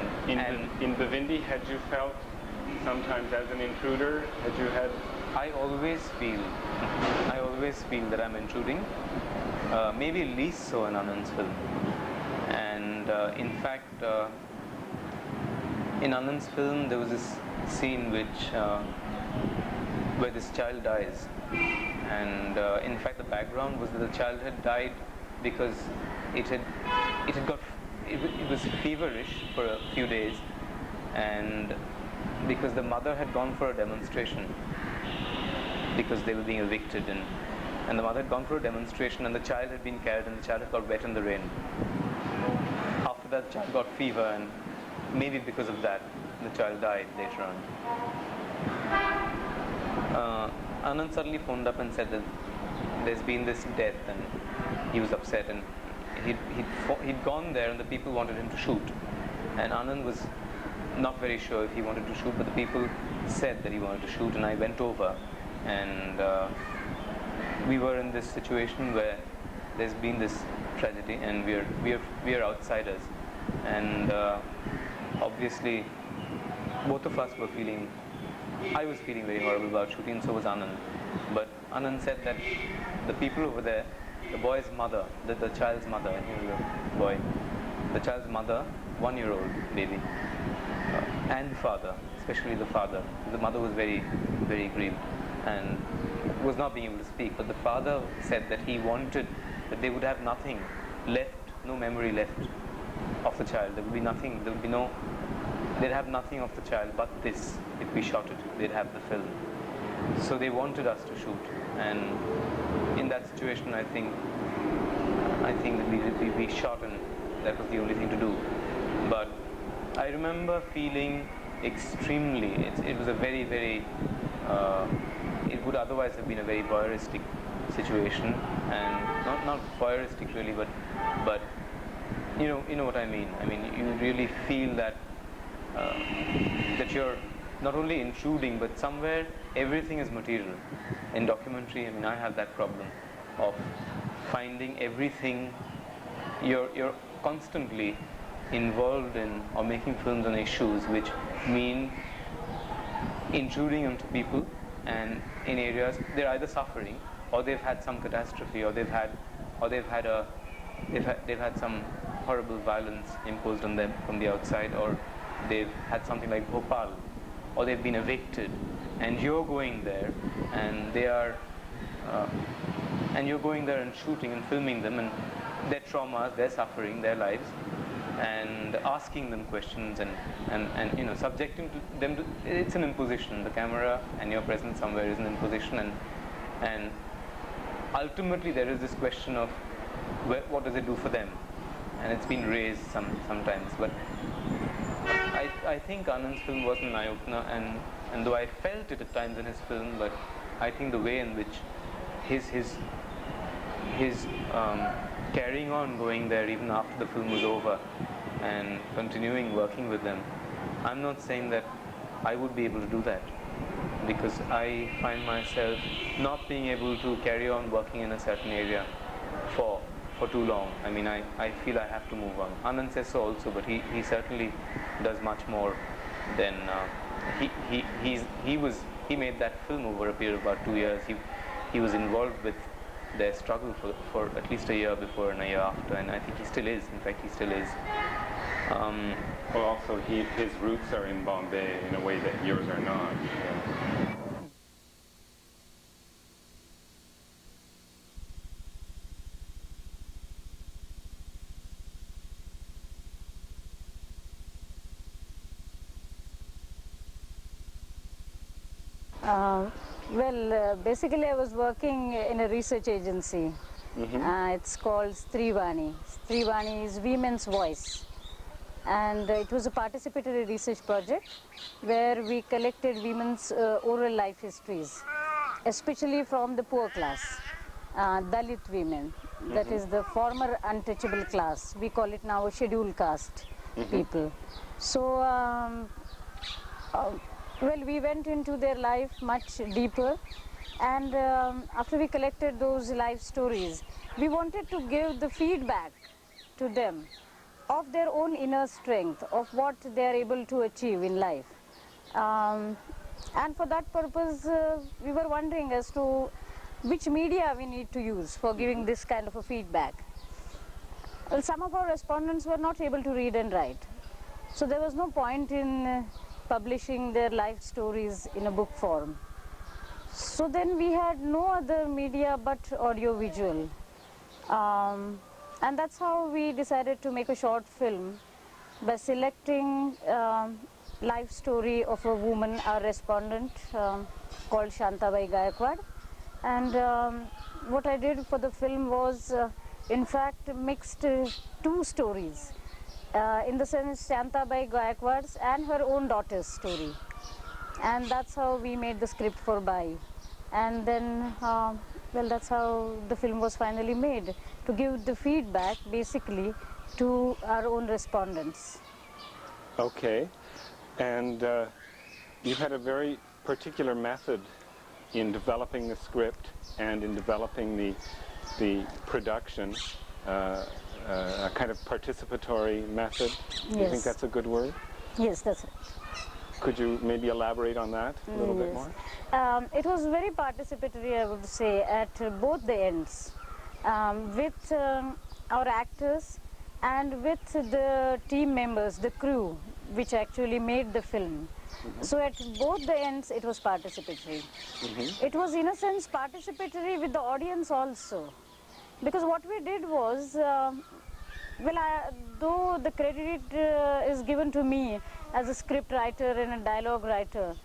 in Bhavindi, had you felt sometimes as an intruder? Had you had... I always feel that I'm intruding, maybe least so in Anand's film. And in fact, in Anand's film there was this scene where this child dies, and in fact the background was that the child had died because it was feverish for a few days, and because the mother had gone for a demonstration because they were being evicted, and the mother had gone for a demonstration and the child had been carried and the child had got wet in the rain. After that the child got fever, and maybe because of that the child died later on. Anand suddenly phoned up and said that there's been this death, and he was upset, and he'd gone there and the people wanted him to shoot, and Anand was not very sure if he wanted to shoot, but the people said that he wanted to shoot, and I went over, and we were in this situation where there's been this tragedy and we are outsiders, and obviously both of us were feeling, I was feeling very horrible about shooting, and so was Anand. But Anand said that the people over there, the boy's mother, the child's mother, I think it was a boy, the child's mother, 1-year-old baby, and the father, especially the father. The mother was very, very grieved. and was not being able to speak. But the father said that he wanted that they would have nothing left, no memory left of the child. There would be nothing, there would be no, they'd have nothing of the child but this. If we shot it, they'd have the film. So they wanted us to shoot, and in that situation I think that we shot, and that was the only thing to do. But I remember feeling extremely, it was a very, very, it would otherwise have been a very voyeuristic situation, and not voyeuristic really, but you know what I mean. I mean, you really feel that that you're not only intruding, but somewhere everything is material. In documentary, I mean, I have that problem of finding everything. You're constantly involved in or making films on issues which mean intruding onto people, and in areas they're either suffering, or they've had some catastrophe, or they've had some horrible violence imposed on them from the outside, or they've had something like Bhopal, or they've been evicted, and you're going there, and they are, and you're going there and shooting and filming them, and their traumas, their suffering, their lives, and asking them questions, and you know, subjecting them to, it's an imposition. The camera and your presence somewhere is an imposition, and ultimately there is this question of what does it do for them, and it's been raised sometimes. But I think Anand's film was an eye-opener, and though I felt it at times in his film, but I think the way in which his carrying on going there even after the film was over and continuing working with them, I'm not saying that I would be able to do that, because I find myself not being able to carry on working in a certain area for too long. I mean, I feel I have to move on. Anand says so also, but he certainly does much more than he made that film over a period of about 2 years. He was involved with their struggle for at least a year before and a year after, and I think he still is. In fact, he still is. Well, also his roots are in Bombay in a way that yours are not. Yeah. Basically I was working in a research agency. It's called Strivani. Strivani is Women's Voice. And it was a participatory research project where we collected women's oral life histories, especially from the poor class, Dalit women. That is the former untouchable class. We call it now scheduled caste people. So, well, we went into their life much deeper, and after we collected those life stories, we wanted to give the feedback to them of their own inner strength, of what they are able to achieve in life. And for that purpose, we were wondering as to which media we need to use for giving this kind of a feedback. Well, some of our respondents were not able to read and write, so there was no point in publishing their life stories in a book form. So then we had no other media but audio-visual. And that's how we decided to make a short film by selecting life story of a woman, a respondent called Shantabai Gaikwad. And what I did for the film was, in fact, mixed two stories. In the sense, Shantabai Gaikwad's and her own daughter's story. And that's how we made the script for Bai. And then, well, that's how the film was finally made, to give the feedback, basically, to our own respondents. Okay. And you had a very particular method in developing the script and in developing the production. A kind of participatory method. Yes. Do you think that's a good word? Yes, that's it. Could you maybe elaborate on that a little bit more? It was very participatory, I would say, at both the ends, with our actors and with the team members, the crew, which actually made the film. So at both the ends it was participatory. It was in a sense participatory with the audience also, because what we did was, though the credit is given to me as a script writer and a dialogue writer,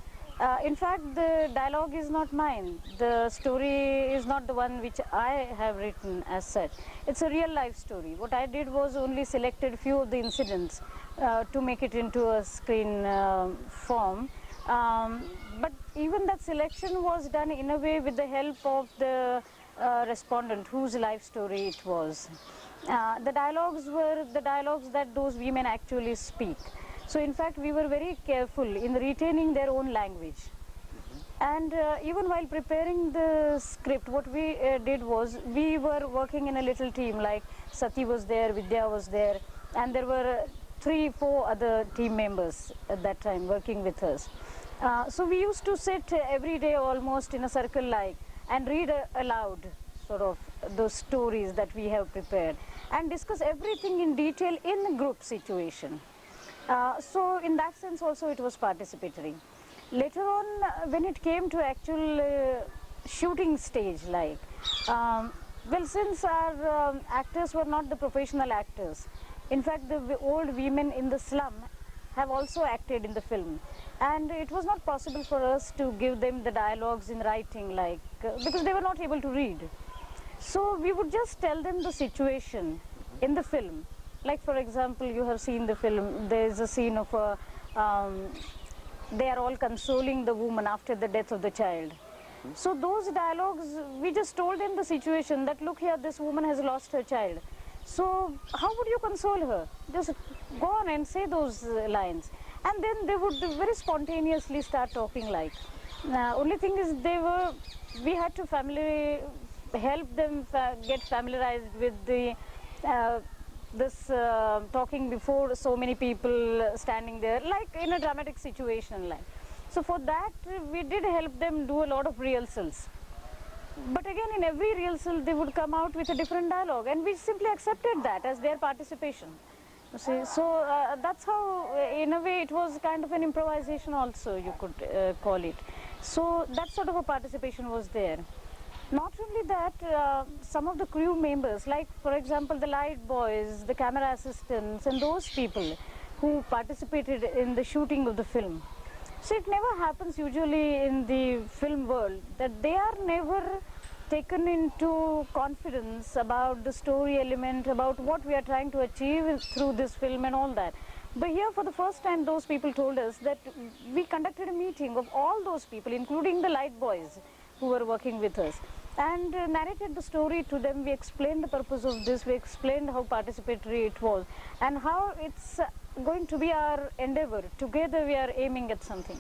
in fact the dialogue is not mine, the story is not the one which I have written as such. It's a real life story. What I did was only selected few of the incidents to make it into a screen form. But even that selection was done in a way with the help of the respondent whose life story it was. The dialogues were the dialogues that those women actually speak. So in fact we were very careful in retaining their own language. And even while preparing the script, what we did was, we were working in a little team, like Sati was there, Vidya was there, and there were 3-4 other team members at that time working with us. So we used to sit every day almost in a circle like and read aloud sort of those stories that we have prepared and discuss everything in detail in a group situation. So in that sense also it was participatory. Later on, when it came to actual shooting stage, like, well, since our actors were not the professional actors, in fact the old women in the slum have also acted in the film, and it was not possible for us to give them the dialogues in writing, like, because they were not able to read. So we would just tell them the situation in the film. Like, for example, you have seen the film, there is a scene of a, they are all consoling the woman after the death of the child. So those dialogues, we just told them the situation that, look here, this woman has lost her child. So how would you console her? Just go on and say those lines. And then they would very spontaneously start talking like. Only thing is we had to help them get familiarized with the talking before so many people standing there, like in a dramatic situation like. So for that we did help them do a lot of rehearsals. But again, in every rehearsal they would come out with a different dialogue, and we simply accepted that as their participation. You see, so that's how, in a way, it was kind of an improvisation also, you could call it. So that sort of a participation was there. Not only that, some of the crew members, like for example the light boys, the camera assistants, and those people who participated in the shooting of the film. So it never happens usually in the film world that they are never taken into confidence about the story element, about what we are trying to achieve through this film and all that. But here for the first time those people told us that we conducted a meeting of all those people, including the light boys who were working with us, and narrated the story to them. We explained the purpose of this, we explained how participatory it was, and how it's going to be our endeavor. Together we are aiming at something.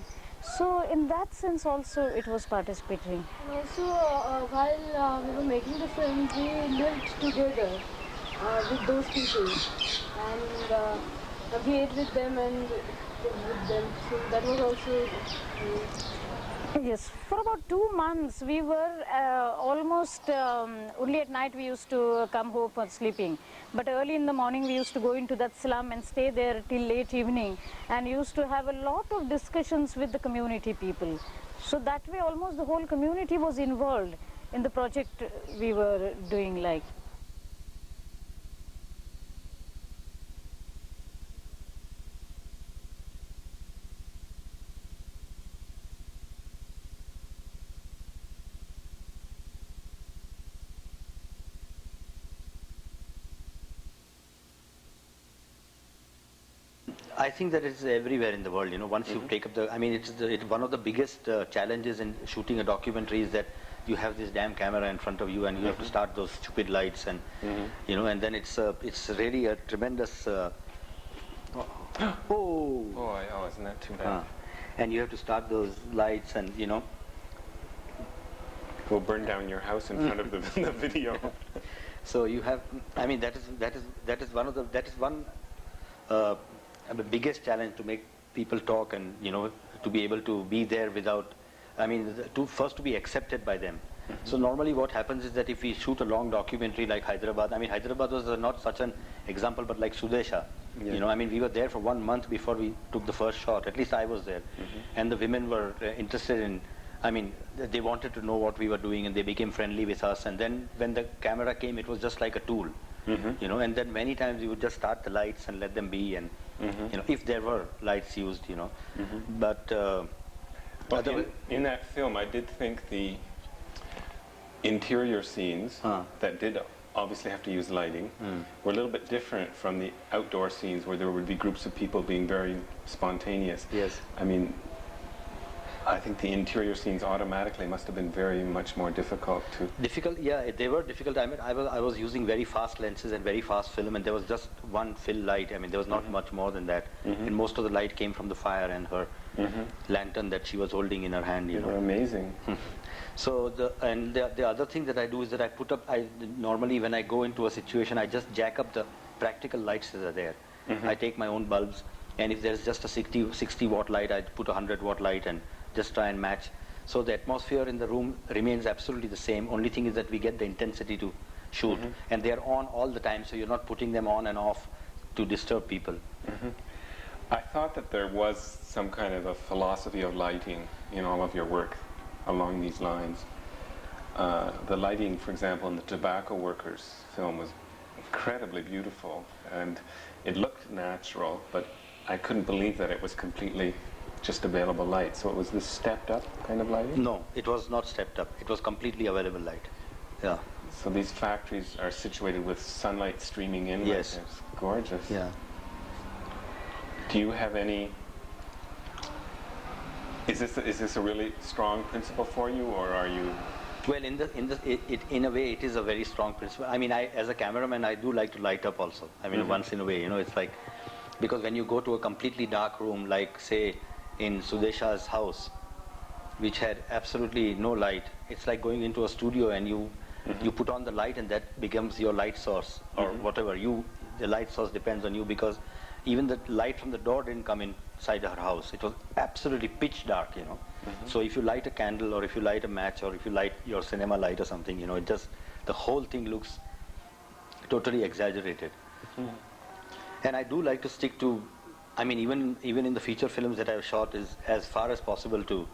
So in that sense also it was participatory. Also, while we were making the film, we lived together with those people, and we ate with them and with them. So that was also... Yes, for about 2 months we were almost only at night we used to come home for sleeping, but early in the morning we used to go into that slum and stay there till late evening, and used to have a lot of discussions with the community people. So that way almost the whole community was involved in the project we were doing, like. I think that it's everywhere in the world, you know, once you take up the, I mean, it's one of the biggest challenges in shooting a documentary is that you have this damn camera in front of you and you have to start those stupid lights and, you know, and then it's really a tremendous, isn't that too bad? And you have to start those lights and, you know. Go burn down your house in front of the video. So you have, I mean, that is one the biggest challenge, to make people talk and, you know, to be able to be there without, I mean, first to be accepted by them. So normally what happens is that if we shoot a long documentary like Hyderabad, I mean Hyderabad was not such an example, but like Sudesha, Yeah. You know, I mean, we were there for 1 month before we took the first shot. At least I was there. And the women were interested in, I mean, they wanted to know what we were doing, and they became friendly with us. And then when the camera came, it was just like a tool. You know, and then many times we would just start the lights and let them be, and you know, if there were lights used, you know. But well, in that film, I did think the interior scenes that did obviously have to use lighting were a little bit different from the outdoor scenes where there would be groups of people being very spontaneous. Yes. I mean, I think the interior scenes automatically must have been very much more difficult to... Difficult, yeah, they were difficult. I mean, I was using very fast lenses and very fast film, and there was just one fill light. I mean, there was not much more than that. And most of the light came from the fire and her lantern that she was holding in her hand, you know. They were amazing. So the other thing that I do is that I put up, normally when I go into a situation, I just jack up the practical lights that are there. I take my own bulbs, and if there's just a 60 watt light, I put a 100 watt light and just try and match. So the atmosphere in the room remains absolutely the same. Only thing is that we get the intensity to shoot, and they are on all the time, so you're not putting them on and off to disturb people. I thought that there was some kind of a philosophy of lighting in all of your work along these lines. The lighting, for example, in the Tobacco Workers film was incredibly beautiful, and it looked natural, but I couldn't believe that it was completely just available light. So it was this stepped up kind of lighting? No, it was not stepped up. It was completely available light. Yeah. So these factories are situated with sunlight streaming in? Yes. Like it's gorgeous. Yeah. Do you have any... Is this a really strong principle for you, or are you... Well, in a way, it is a very strong principle. I mean, as a cameraman, I do like to light up also. I mean, once in a way, you know, it's like, because when you go to a completely dark room, like say in Sudesha's house, which had absolutely no light, it's like going into a studio and you put on the light, and that becomes your light source, or whatever. The light source depends on you, because even the light from the door didn't come inside her house. It was absolutely pitch dark, you know. So if you light a candle, or if you light a match, or if you light your cinema light or something, you know, the whole thing looks totally exaggerated. And I do like to stick to, I mean, even in the feature films that I've shot, is as far as possible to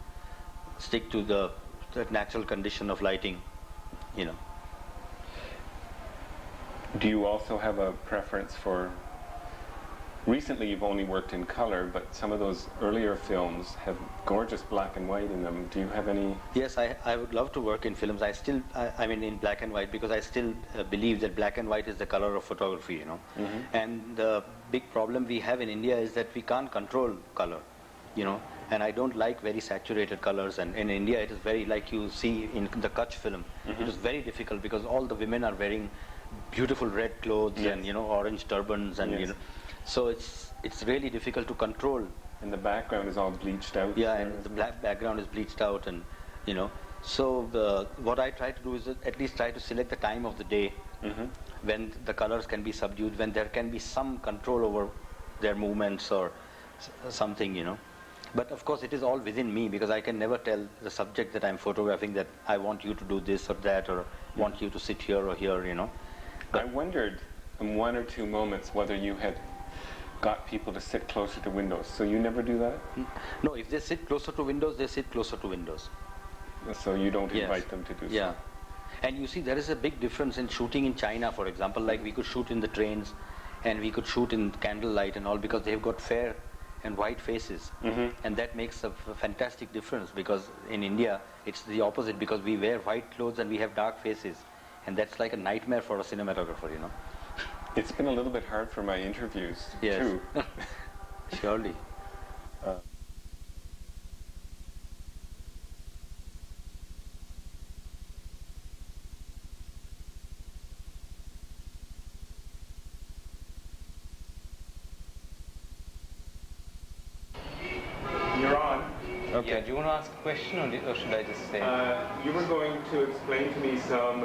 stick to the natural condition of lighting, you know. Do you also have a preference for... Recently you've only worked in color, but some of those earlier films have gorgeous black and white in them. Do you have any... Yes, I would love to work in films. I mean in black and white, because I still believe that black and white is the color of photography, you know. And the big problem we have in India is that we can't control color, you know. And I don't like very saturated colors, and in India it is very, like you see in the Kutch film, it is very difficult because all the women are wearing beautiful red clothes and, you know, orange turbans, and you know. So it's really difficult to control. And the background is all bleached out. Yeah, and the black background is bleached out, and you know. So what I try to do is at least try to select the time of the day when the colors can be subdued, when there can be some control over their movements or something, you know. But of course it is all within me, because I can never tell the subject that I'm photographing that I want you to do this or that, or want you to sit here or here, you know. But I wondered in one or two moments whether you had got people to sit closer to windows. So you never do that? No, if they sit closer to windows, they sit closer to windows. So you don't invite them to do so? Yeah. And you see, there is a big difference in shooting in China, for example. Like we could shoot in the trains, and we could shoot in candlelight and all, because they've got fair and white faces. And that makes a fantastic difference, because in India, it's the opposite, because we wear white clothes and we have dark faces. And that's like a nightmare for a cinematographer, you know. It's been a little bit hard for my interviews, too. Surely. You're on. Okay. Yeah, do you want to ask a question, or should I just say? You were going to explain to me some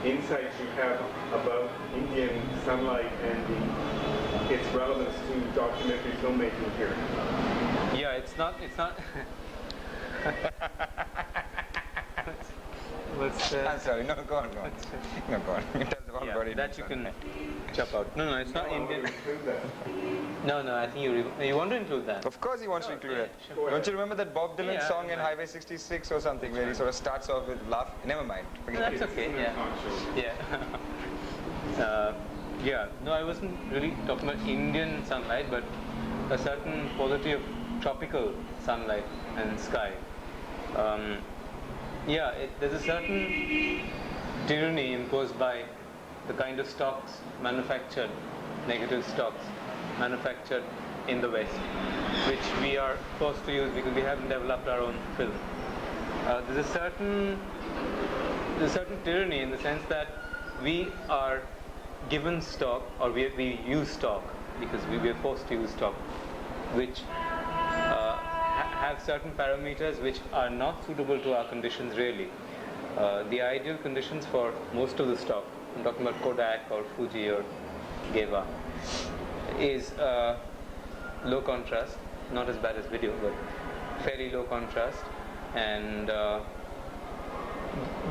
insights you have about Indian sunlight and its relevance to documentary filmmaking here. Yeah, it's not. I'm sorry. No, go on. No, go on. Tell the whole everybody. That you can chop out. No, it's not Indian. No, I think you want to include that. Of course he wants to include it. Sure. Don't you remember that Bob Dylan song in Highway 66 or something where he sort of starts off with laugh? Never mind. That's okay. Yeah. No, I wasn't really talking about Indian sunlight, but a certain quality of tropical sunlight and sky. There's a certain tyranny imposed by the kind of stocks manufactured, negative stocks manufactured in the West, which we are forced to use because we haven't developed our own film. There's a certain tyranny in the sense that we are given stock, or we use stock because we are forced to use stock, which have certain parameters which are not suitable to our conditions really. The ideal conditions for most of the stock, I'm talking about Kodak or Fuji or Geva, is low contrast, not as bad as video, but fairly low contrast, and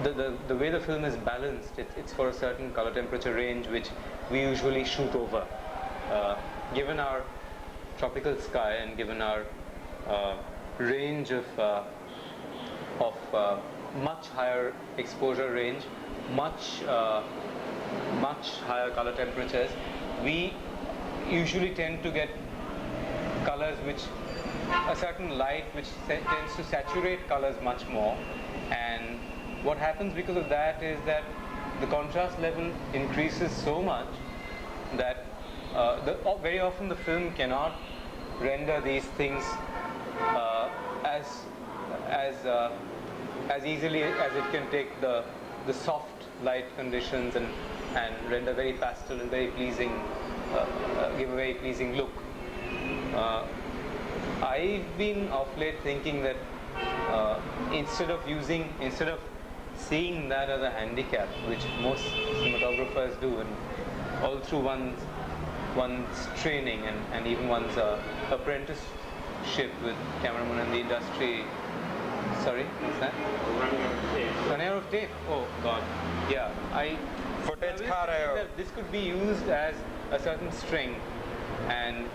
the way the film is balanced, it's for a certain color temperature range which we usually shoot over. Given our tropical sky and given our range of much higher exposure range, much higher color temperatures, we usually tend to get colors which, a certain light which tends to saturate colors much more, and what happens because of that is that the contrast level increases so much that very often the film cannot render these things as easily as it can take the soft light conditions and render very pastel and very pleasing, give a very pleasing look. I've been of late thinking that instead of seeing that as a handicap, which most cinematographers do, and all through one's training and even one's apprenticeship with cameramen in the industry. Sorry, what's that? Running out of tape. Oh God. Yeah, Footage this could be used as a certain string, and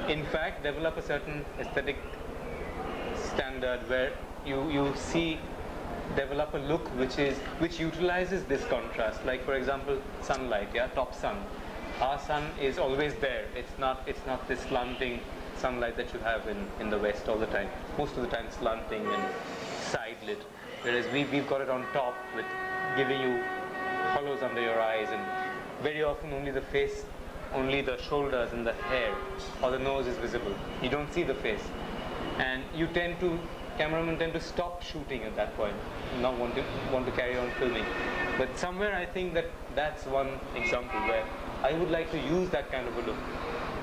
in fact develop a certain aesthetic standard where you develop a look which utilizes this contrast. Like for example, sunlight, top sun. Our sun is always there. It's not this slanting sunlight that you have in the West all the time. Most of the time slanting and side lit, whereas we've got it on top with giving you hollows under your eyes, and very often only the face, only the shoulders and the hair or the nose is visible. You don't see the face, and cameramen tend to stop shooting at that point, not want to carry on filming. But somewhere I think that's one example where I would like to use that kind of a look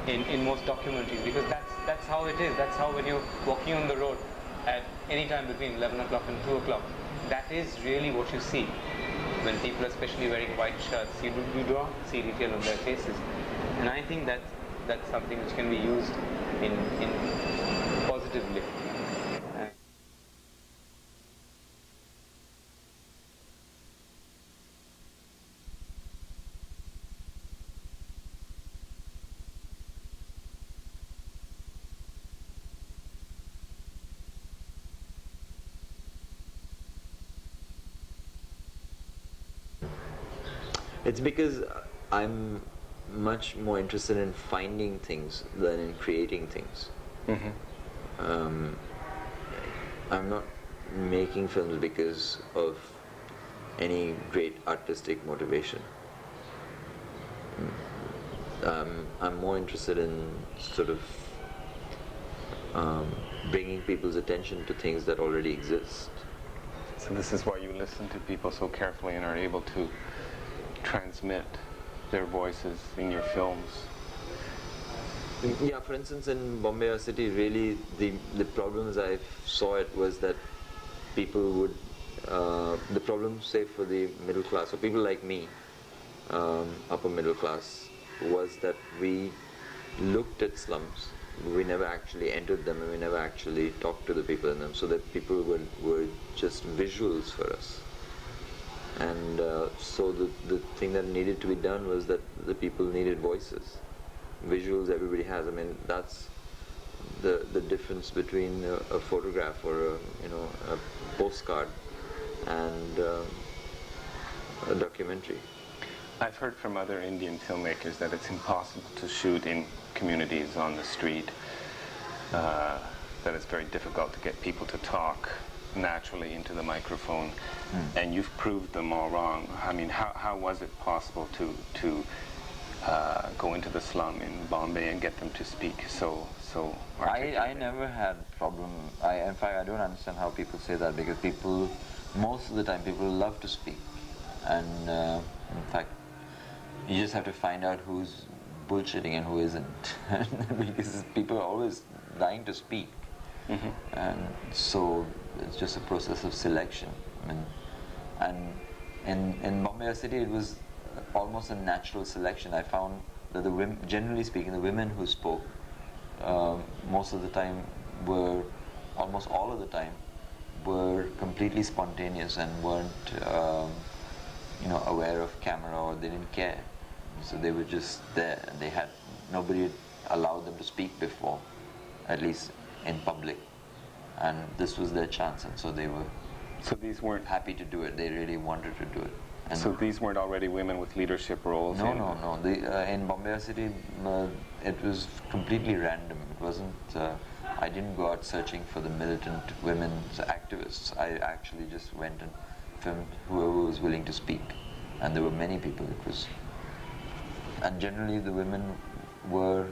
in most documentaries, because that's how it is. That's how when you're walking on the road at any time between 11 o'clock and 2 o'clock, that is really what you see. When people are especially wearing white shirts, you do not see detail on their faces. And I think that's something which can be used in positively. It's because I'm much more interested in finding things than in creating things. I'm not making films because of any great artistic motivation. I'm more interested in sort of bringing people's attention to things that already exist. So this is why you listen to people so carefully and are able to transmit their voices in your films. Yeah, for instance, in Bombay City, really the problems I saw it was that people would, the problem, say for the middle class, or people like me, upper middle class, was that we looked at slums. We never actually entered them, and we never actually talked to the people in them, so that people were just visuals for us. And so the thing that needed to be done was that the people needed voices. Visuals everybody has. I mean, that's the difference between a photograph or a postcard and a documentary. I've heard from other Indian filmmakers that it's impossible to shoot in communities on the street, that it's very difficult to get people to talk naturally into the microphone, and you've proved them all wrong. I mean, how was it possible to go into the slum in Bombay and get them to speak so articulately? I never had problem. In fact, I don't understand how people say that, because people, most of the time, people love to speak, and in fact, you just have to find out who's bullshitting and who isn't, because people are always dying to speak, and so it's just a process of selection. I mean, and in Bombay City, it was almost a natural selection. I found that the women, generally speaking, the women who spoke most of the time were, almost all of the time, were completely spontaneous and weren't aware of camera, or they didn't care. So they were just there, and they had, nobody had allowed them to speak before, at least in public, and this was their chance, and so they were happy to do it. They really wanted to do it. And so these weren't already women with leadership roles? No. In Bombay City, it was completely random. It wasn't. I didn't go out searching for the militant women's activists. I actually just went and filmed whoever was willing to speak, and there were many people. It was, and generally the women were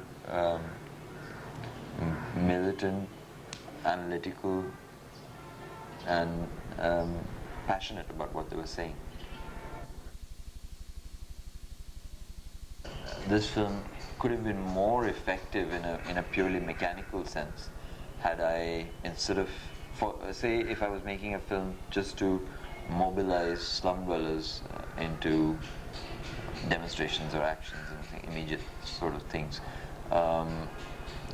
militant, analytical, and passionate about what they were saying. This film could have been more effective in a purely mechanical sense had I, instead of, say if I was making a film just to mobilize slum dwellers into demonstrations or actions and immediate sort of things,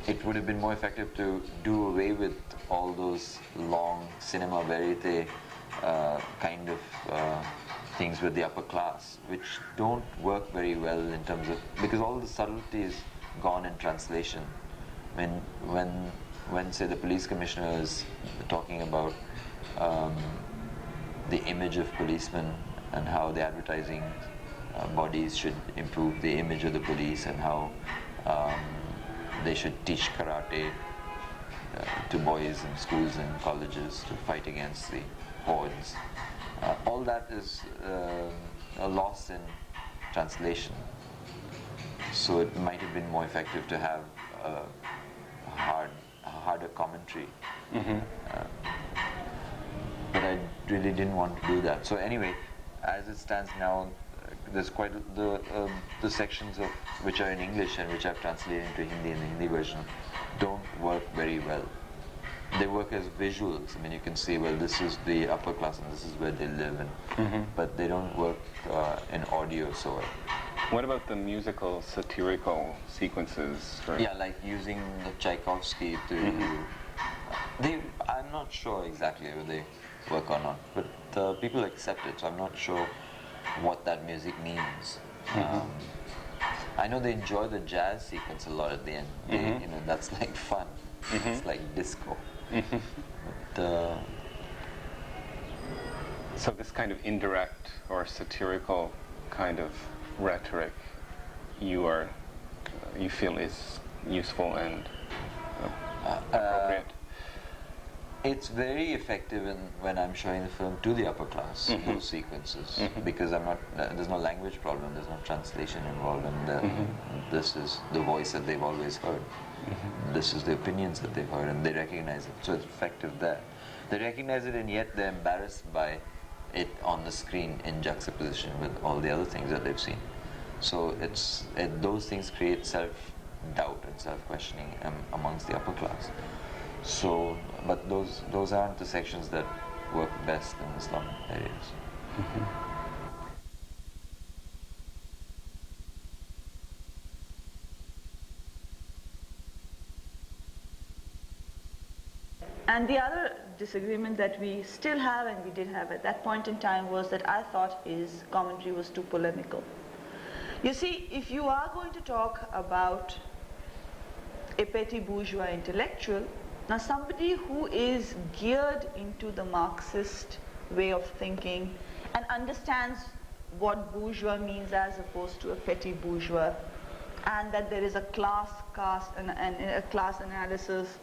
it would have been more effective to do away with all those long cinema verite kind of things with the upper class, which don't work very well in terms of, because all the subtlety is gone in translation. When say the police commissioner is talking about the image of policemen and how the advertising bodies should improve the image of the police, and how they should teach karate to boys in schools and colleges to fight against the hordes. All that is a loss in translation. So it might have been more effective to have a harder commentary. But I really didn't want to do that. So anyway, as it stands now, there's quite the sections of which are in English and which I've translated into Hindi, and the Hindi version don't work very well. They work as visuals. I mean, you can see, well, this is the upper class and this is where they live, and but they don't work in audio so well. What about the musical, satirical sequences? Yeah, like using the Tchaikovsky to... I'm not sure exactly whether they work or not, but people accept it, so I'm not sure what that music means. I know they enjoy the jazz sequence a lot at the end. That's like fun. It's like disco. But, so this kind of indirect or satirical kind of rhetoric, you feel is useful and appropriate? It's very effective when I'm showing the film to the upper class, those sequences, because there's no language problem, there's no translation involved, and this is the voice that they've always heard. This is the opinions that they've heard, and they recognize it, so it's effective there. They recognize it, and yet they're embarrassed by it on the screen in juxtaposition with all the other things that they've seen. So those things create self-doubt and self-questioning amongst the upper class. So, but those aren't the sections that work best in the slum areas. And the other disagreement that we still have and we did have at that point in time was that I thought his commentary was too polemical. You see, if you are going to talk about a petty bourgeois intellectual, now somebody who is geared into the Marxist way of thinking and understands what bourgeois means as opposed to a petty bourgeois, and that there is a class, caste, and a class analysis,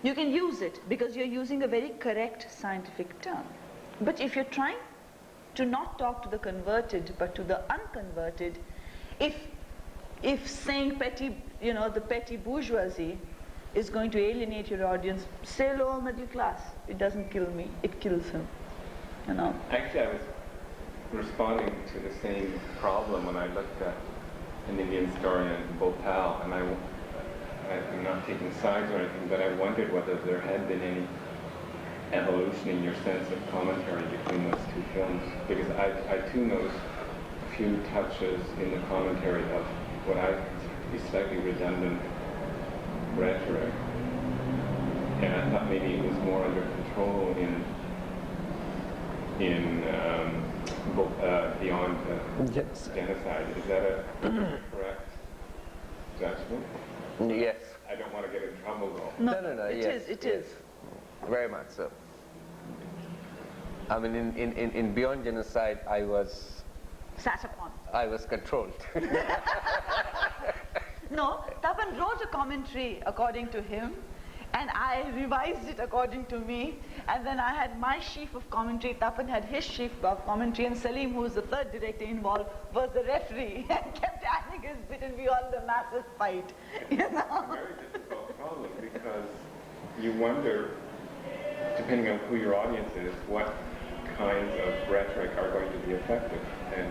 you can use it because you're using a very correct scientific term. But if you're trying to not talk to the converted but to the unconverted, if saying petty, the petty bourgeoisie is going to alienate your audience, say lower middle class. It doesn't kill me, it kills him. Actually, I was responding to the same problem when I looked at an Indian historian, Bhopal, and I'm not taking sides or anything, but I wondered whether there had been any evolution in your sense of commentary between those two films, because I too noticed a few touches in the commentary of what I consider to be slightly redundant rhetoric, and I thought maybe it was more under control in Beyond Genocide. Is that a correct judgment? Yes. I don't want to get in trouble though. No. It is. Very much so. I mean, in Beyond Genocide, I was Sat upon. I was controlled. No, Tapan wrote a commentary according to him, and I revised it according to me, and then I had my sheaf of commentary, Tapan had his sheaf of commentary, and Salim, who was the third director involved, was the referee and kept adding his bit, and we all had a massive fight. It's a very difficult problem because you wonder, depending on who your audience is, what kinds of rhetoric are going to be effective. And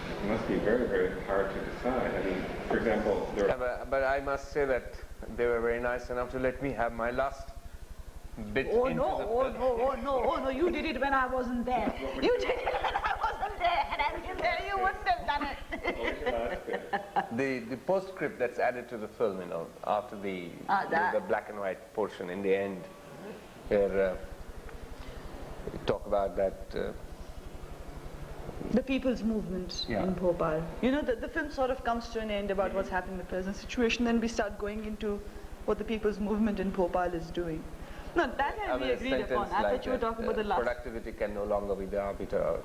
it must be very, very hard to decide. I mean, for example, but I must say that they were very nice enough to let me have my last bit Oh into no, the oh no, you did it when I wasn't there. You did it when I wasn't there, and I've been there, you wouldn't have done it. The postscript that's added to the film, after the black and white portion in the end, where we talk about that. The people's movement in Bhopal. The film sort of comes to an end about what's happening in the present situation, then we start going into what the people's movement in Bhopal is doing. No, that we agreed upon. I thought you were talking about the last. Productivity can no longer be the arbiter,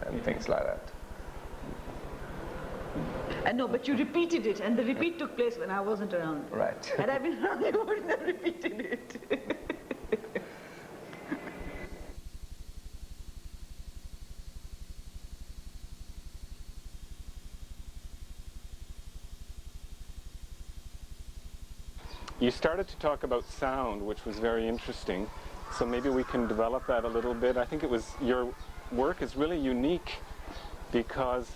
and things like that. I know, but you repeated it, and the repeat took place when I wasn't around. Right. Had I been around, you wouldn't have repeated it. You started to talk about sound, which was very interesting. So maybe we can develop that a little bit. I think your work is really unique because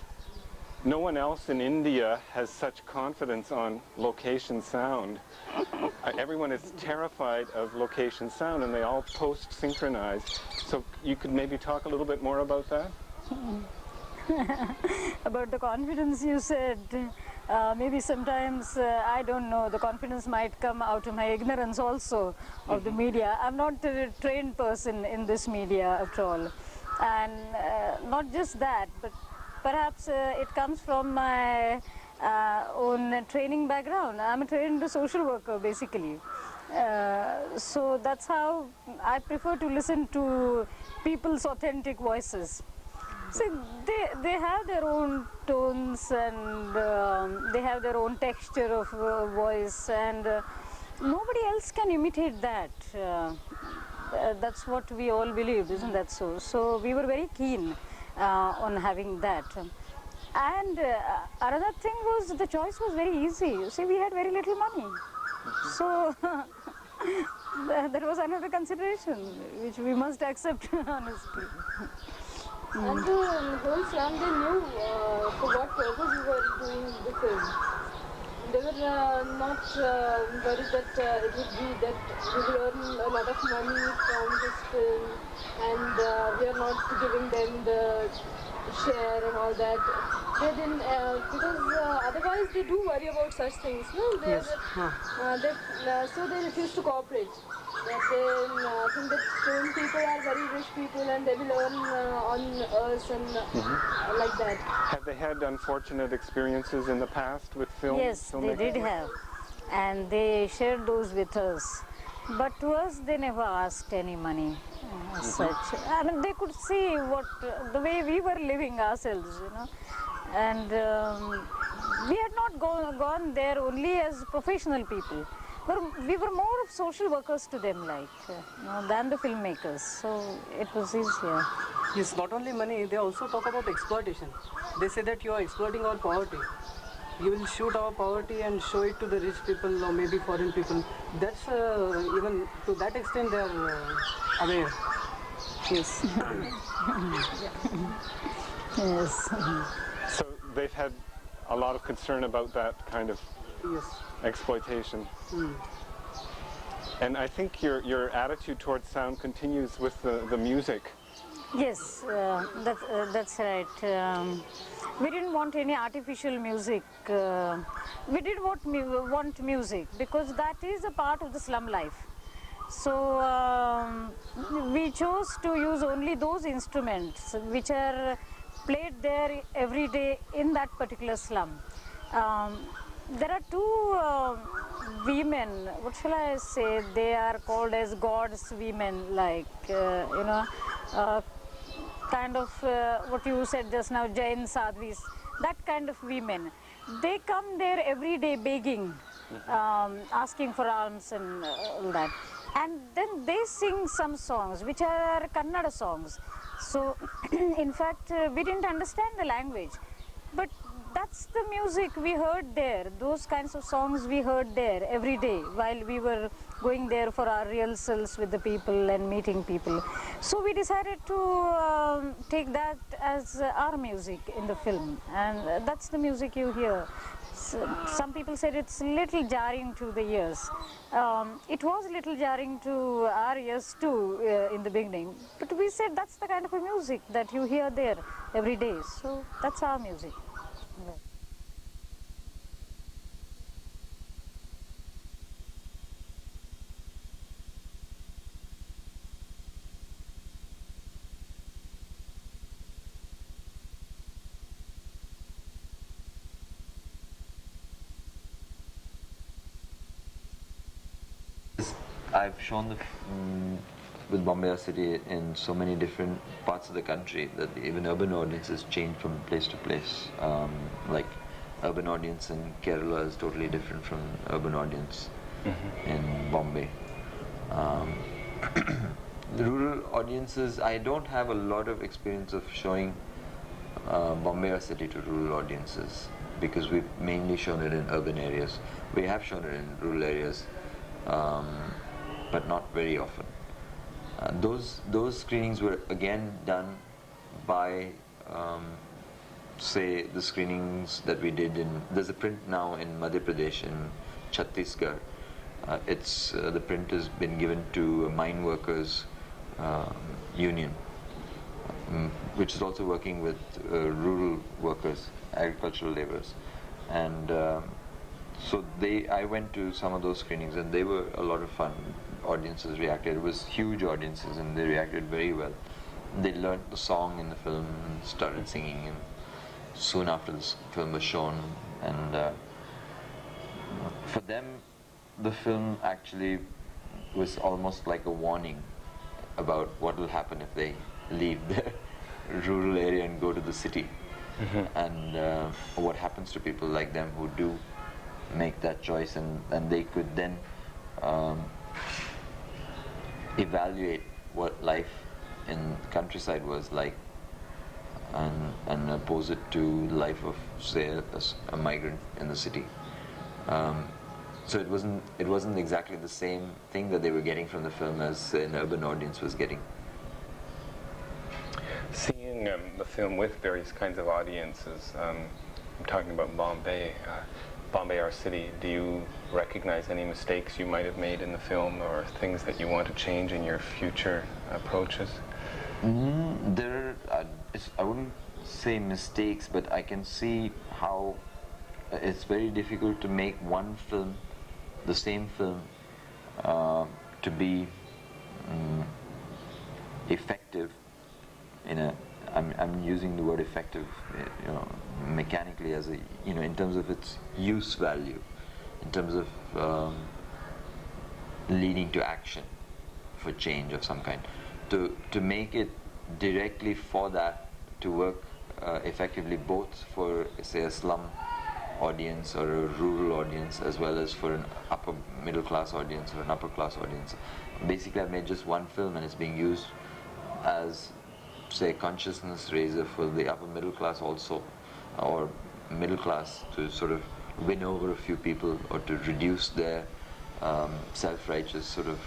no one else in India has such confidence on location sound. Everyone is terrified of location sound, and they all post-synchronize. So you could maybe talk a little bit more about that? About the confidence you said. Maybe sometimes, I don't know, the confidence might come out of my ignorance also of the media. I'm not a trained person in this media at all. And not just that, but perhaps it comes from my own training background. I'm a trained social worker basically. So that's how I prefer to listen to people's authentic voices. See, they have their own tones and they have their own texture of voice, and nobody else can imitate that. That's what we all believed, isn't that so? So we were very keen on having that. And another thing was the choice was very easy. You see, we had very little money. So that was another consideration which we must accept honestly. And the whole film, they knew for what purpose we were doing the film. They were not worried that it would be that we will earn a lot of money from this film, and we are not giving them the share and all that. They didn't, because otherwise they do worry about such things, no? Yes. So they refuse to cooperate. That they think that film people are very rich people and they will earn on us and like that. Have they had unfortunate experiences in the past with film? Yes, they did have, and they shared those with us. But to us, they never asked any money as such. I mean, they could see what the way we were living ourselves, you know, and we had not gone there only as professional people. We were more of social workers to them, like, than the filmmakers. So it was easier. Yes, not only money, they also talk about exploitation. They say that you are exploiting our poverty. You will shoot our poverty and show it to the rich people or maybe foreign people. That's even to that extent they are aware. Yes. Yes. So they've had a lot of concern about that kind of exploitation. And I think your attitude towards sound continues with the music. Yes, that's right. We didn't want any artificial music. We didn't want music because that is a part of the slum life. So we chose to use only those instruments which are played there every day in that particular slum. There are two women, what shall I say, they are called as God's women, like, kind of what you said just now, Jain Sadhvis, that kind of women. They come there every day begging, asking for alms and all that. And then they sing some songs which are Kannada songs. So in fact we didn't understand the language, but that's the music we heard there. Those kinds of songs we heard there every day while we were going there for our rehearsals with the people and meeting people. So we decided to take that as our music in the film, and that's the music you hear. Some people said it's a little jarring to the ears. It was a little jarring to our ears too in the beginning, but we said that's the kind of a music that you hear there every day, so that's our music. I've shown with Bombay City in so many different parts of the country that even urban audiences change from place to place. Like urban audience in Kerala is totally different from urban audience in Bombay. The rural audiences, I don't have a lot of experience of showing Bombay City to rural audiences because we've mainly shown it in urban areas. We have shown it in rural areas, but not very often. Those screenings were again done by, say, the screenings that we did in. There's a print now in Madhya Pradesh in Chhattisgarh. The print has been given to Mine Workers Union, which is also working with rural workers, agricultural laborers, and so I went to some of those screenings and they were a lot of fun. Audiences reacted. It was huge audiences and they reacted very well. They learned the song in the film and started singing, and soon after the film was shown, and for them the film actually was almost like a warning about what will happen if they leave the rural area and go to the city, and what happens to people like them who do make that choice, and they could then evaluate what life in the countryside was like, and oppose it to the life of, say, a migrant in the city. So it wasn't exactly the same thing that they were getting from the film as an urban audience was getting. Seeing the film with various kinds of audiences, I'm talking about Bombay, our city, do you recognize any mistakes you might have made in the film or things that you want to change in your future approaches? I wouldn't say mistakes, but I can see how it's very difficult to make one film, the same film, to be effective in a, I'm using the word effective, you know, mechanically as a, you know, in terms of its use value, in terms of leading to action for change of some kind. To make it directly for that, to work effectively both for, say, a slum audience or a rural audience, as well as for an upper middle class audience or an upper class audience. Basically, I've made just one film and it's being used as, say, consciousness raiser for the upper middle class also, or middle class, to sort of win over a few people or to reduce their self-righteous sort of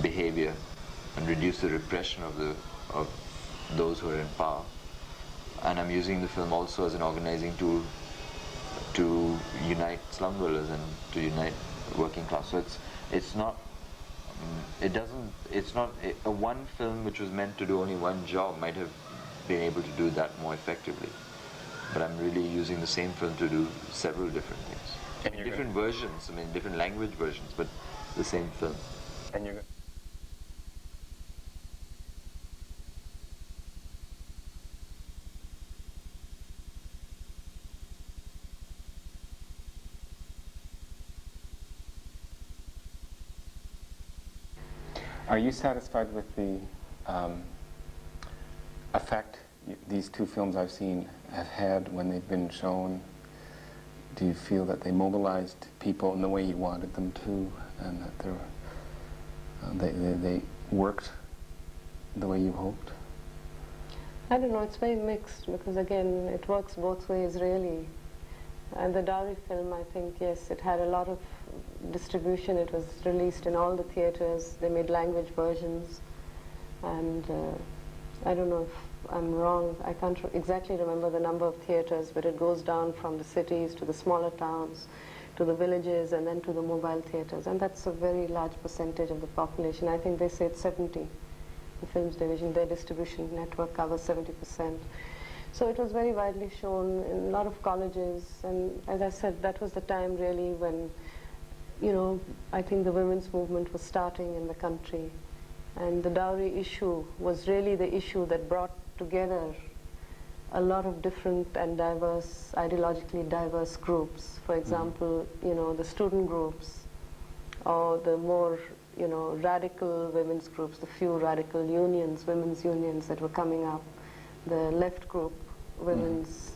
behavior and reduce the repression of those who are in power. And I'm using the film also as an organizing tool to unite slum dwellers and to unite working class. So it's not a one film which was meant to do only one job might have been able to do that more effectively. But I'm really using the same film to do several different things. In different versions, I mean different language versions, but the same film. And you're Are you satisfied with the effect these two films I've seen have had when they've been shown? Do you feel that they mobilized people in the way you wanted them to, and that they worked the way you hoped? I don't know, it's very mixed, because again, it works both ways really. And the Dowry film, I think, yes, it had a lot of distribution. It was released in all the theaters. They made language versions. And I don't know if I'm wrong. I can't exactly remember the number of theaters, but it goes down from the cities to the smaller towns, to the villages, and then to the mobile theaters. And that's a very large percentage of the population. I think they say it's 70. The films division, their distribution network covers 70%. So it was very widely shown in a lot of colleges, and as I said, that was the time really when, you know, I think the women's movement was starting in the country, and the dowry issue was really the issue that brought together a lot of different and diverse, ideologically diverse groups. For example, you know, the student groups, or the more, you know, radical women's groups, the few radical unions, women's unions that were coming up, the left group, women's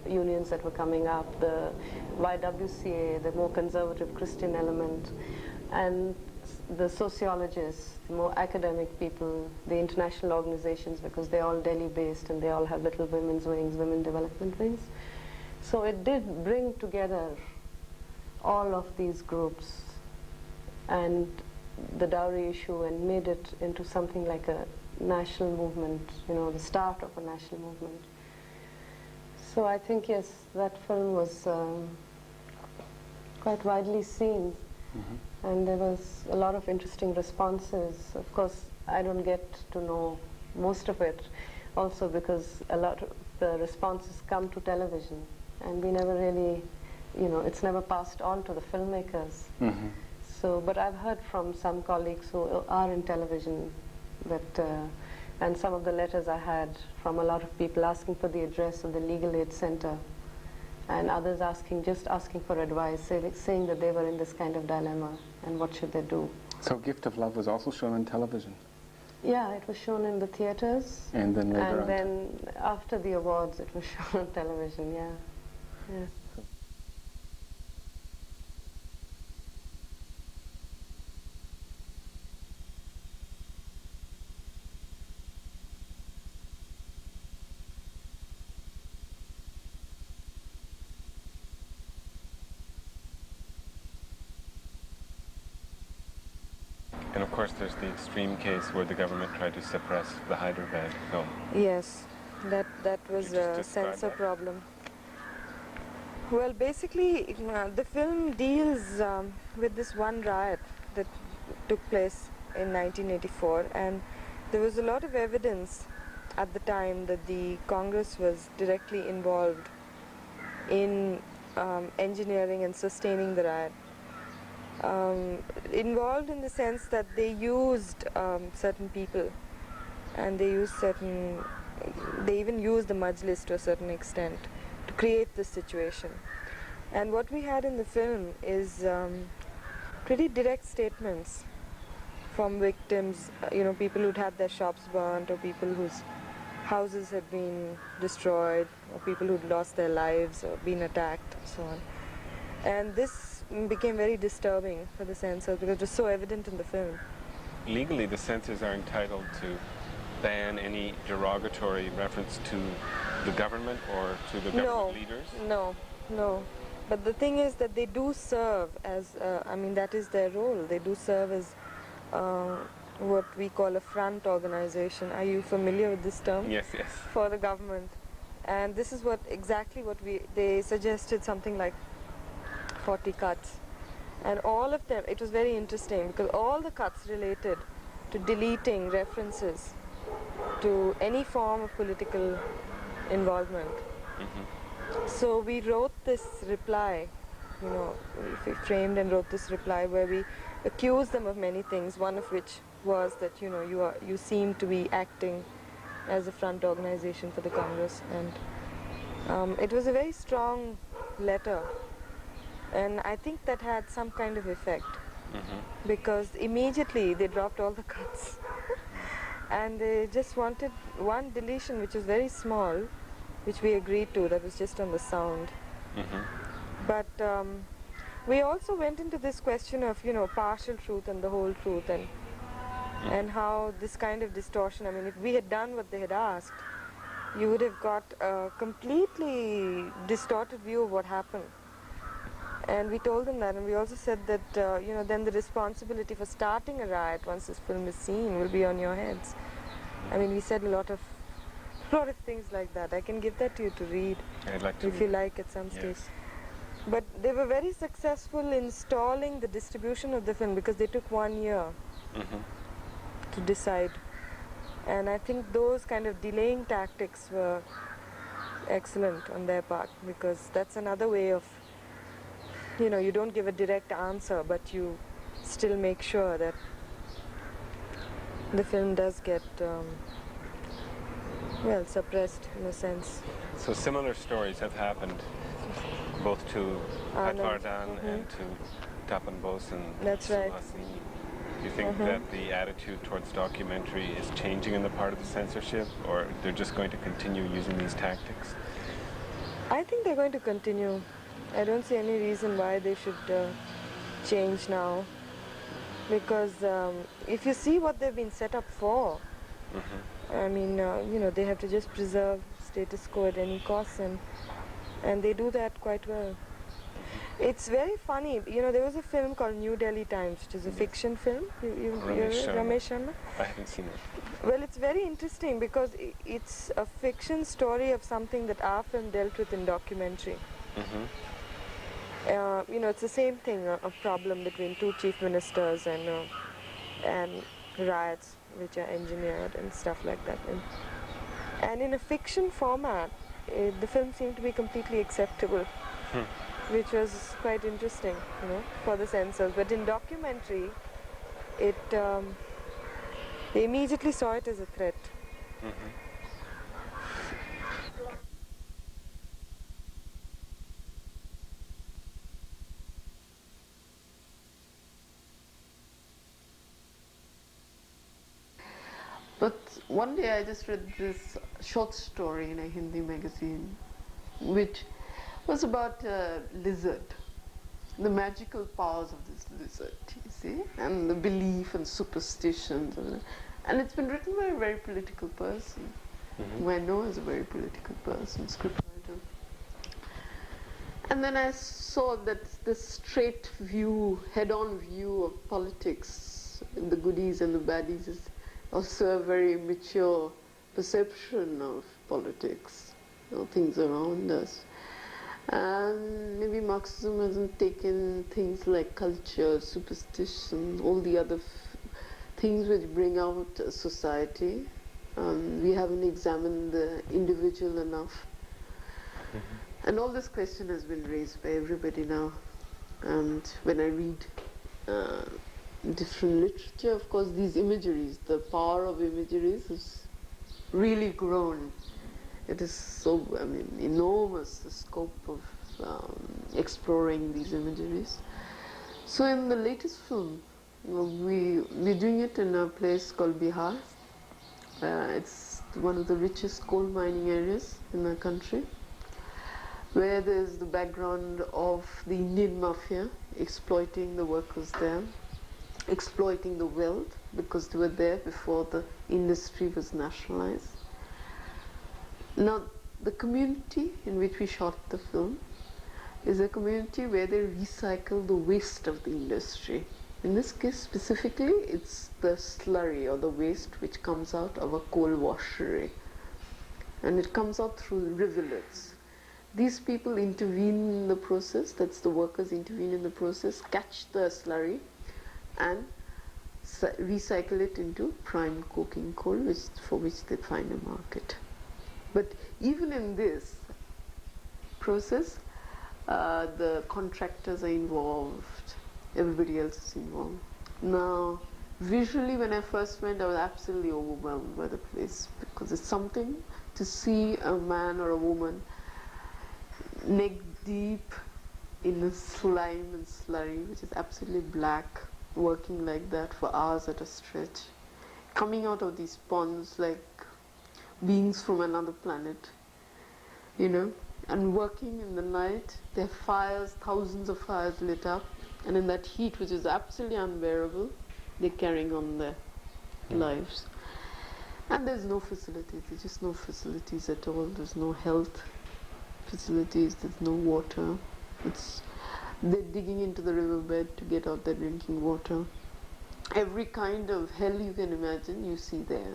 unions that were coming up, the YWCA, the more conservative Christian element, and the sociologists, the more academic people, the international organizations, because they're all Delhi-based and they all have little women's wings, women development wings. So it did bring together all of these groups and the dowry issue, and made it into something like a national movement, you know, the start of a national movement. So I think, yes, that film was quite widely seen, and there was a lot of interesting responses. Of course, I don't get to know most of it, also because a lot of the responses come to television, and we never really, you know, it's never passed on to the filmmakers. So, but I've heard from some colleagues who are in television that, and some of the letters I had from a lot of people asking for the address of the Legal Aid Center, and others just asking for advice, saying that they were in this kind of dilemma and what should they do. So Gift of Love was also shown on television? Yeah, it was shown in the theaters. And then later and then after the awards it was shown on television, yeah. Yeah. And of course there's the extreme case where the government tried to suppress the Hyderabad film. Yes, that was a censor problem. Well, basically the film deals with this one riot that took place in 1984, and there was a lot of evidence at the time that the Congress was directly involved in engineering and sustaining the riot. Involved in the sense that they used certain people, and they even used the Majlis to a certain extent to create this situation. And what we had in the film is pretty direct statements from victims, people who'd had their shops burnt, or people whose houses had been destroyed, or people who'd lost their lives or been attacked, and so on. And this became very disturbing for the censors because it was so evident in the film. Legally, the censors are entitled to ban any derogatory reference to the government or to the government leaders? No. But the thing is that they do serve as, that is their role. They do serve as what we call a front organization. Are you familiar with this term? Yes. For the government. And this is exactly what they suggested, something like 40 cuts. And all of them, it was very interesting because all the cuts related to deleting references to any form of political involvement. So we wrote this reply, we framed and wrote this reply where we accused them of many things, one of which was that you seem to be acting as a front organization for the Congress, and it was a very strong letter, and I think that had some kind of effect because immediately they dropped all the cuts and they just wanted one deletion which was very small, which we agreed to, that was just on the sound. But we also went into this question of partial truth and the whole truth, and how this kind of distortion, if we had done what they had asked, you would have got a completely distorted view of what happened. And we told them that, and we also said that then the responsibility for starting a riot once this film is seen will be on your heads. We said a lot of things like that. I can give that to you to read. I'd like to if you like at some stage. But they were very successful in stalling the distribution of the film because they took 1 year to decide. And I think those kind of delaying tactics were excellent on their part, because that's another way of, you don't give a direct answer, but you still make sure that the film does get suppressed in a sense. So similar stories have happened both to Patwardhan and to Tapan, Bose and That's right. Do you think that the attitude towards documentary is changing in the part of the censorship, or they're just going to continue using these tactics? I think they're going to continue. I don't see any reason why they should change now, because if you see what they've been set up for, they have to just preserve status quo at any cost, and they do that quite well. It's very funny, there was a film called New Delhi Times, which is a fiction film. Ramesh Sharma? I haven't seen it. Well, it's very interesting because it's a fiction story of something that our film dealt with in documentary. It's the same thing, a problem between two chief ministers and riots which are engineered and stuff like that. And in a fiction format, the film seemed to be completely acceptable, which was quite interesting, for the censors. But in documentary, they immediately saw it as a threat. But one day I just read this short story in a Hindi magazine, which was about a lizard, the magical powers of this lizard, you see, and the belief and superstitions. And it's been written by a very political person, who I know is a very political person, scriptwriter. And then I saw that this straight view, head-on view of politics, the goodies and the baddies, is also a very mature perception of politics, things around us. And maybe Marxism hasn't taken things like culture, superstition, all the other things which bring out a society, We haven't examined the individual enough. And all this question has been raised by everybody now. And when I read different literature, of course, these imageries, the power of imageries has really grown. It is so, I mean, enormous, the scope of exploring these imageries. So in the latest film, we're doing it in a place called Bihar. It's one of the richest coal mining areas in the country, where there's the background of the Indian mafia exploiting the workers there, exploiting the wealth, because they were there before the industry was nationalized. Now, the community in which we shot the film is a community where they recycle the waste of the industry. In this case specifically, it's the slurry or the waste which comes out of a coal washery. And it comes out through rivulets. These people intervene in the process, that's the workers intervene in the process, catch the slurry and recycle it into prime coking coal, for which they find a market. But even in this process, the contractors are involved, everybody else is involved. Now, visually when I first went, I was absolutely overwhelmed by the place, because it's something to see a man or a woman neck deep in the slime and slurry, which is absolutely black, working like that for hours at a stretch, coming out of these ponds like beings from another planet, you know, and working in the night. There are fires, thousands of fires lit up, and in that heat, which is absolutely unbearable, they're carrying on their lives. And there's no facilities, there's just no facilities at all. There's no health facilities, there's no water. They're digging into the riverbed to get out their drinking water. Every kind of hell you can imagine, you see there.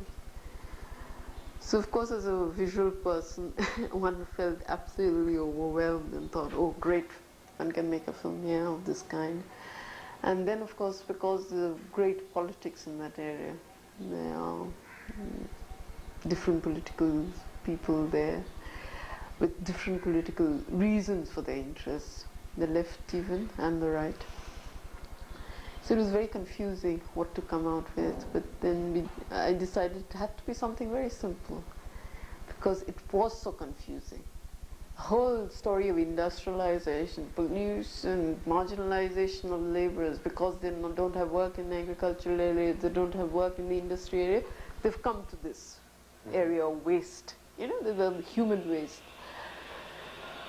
So of course, as a visual person, one felt absolutely overwhelmed and thought, oh great, one can make a film here of this kind. And then of course, because of great politics in that area, there are different political people there with different political reasons for their interests, the left even and the right. So it was very confusing what to come out with, but then I decided it had to be something very simple, because it was so confusing. The whole story of industrialization, pollution, marginalization of laborers, because they don't have work in the agricultural area, they don't have work in the industry area, they've come to this area of waste, you know, the human waste.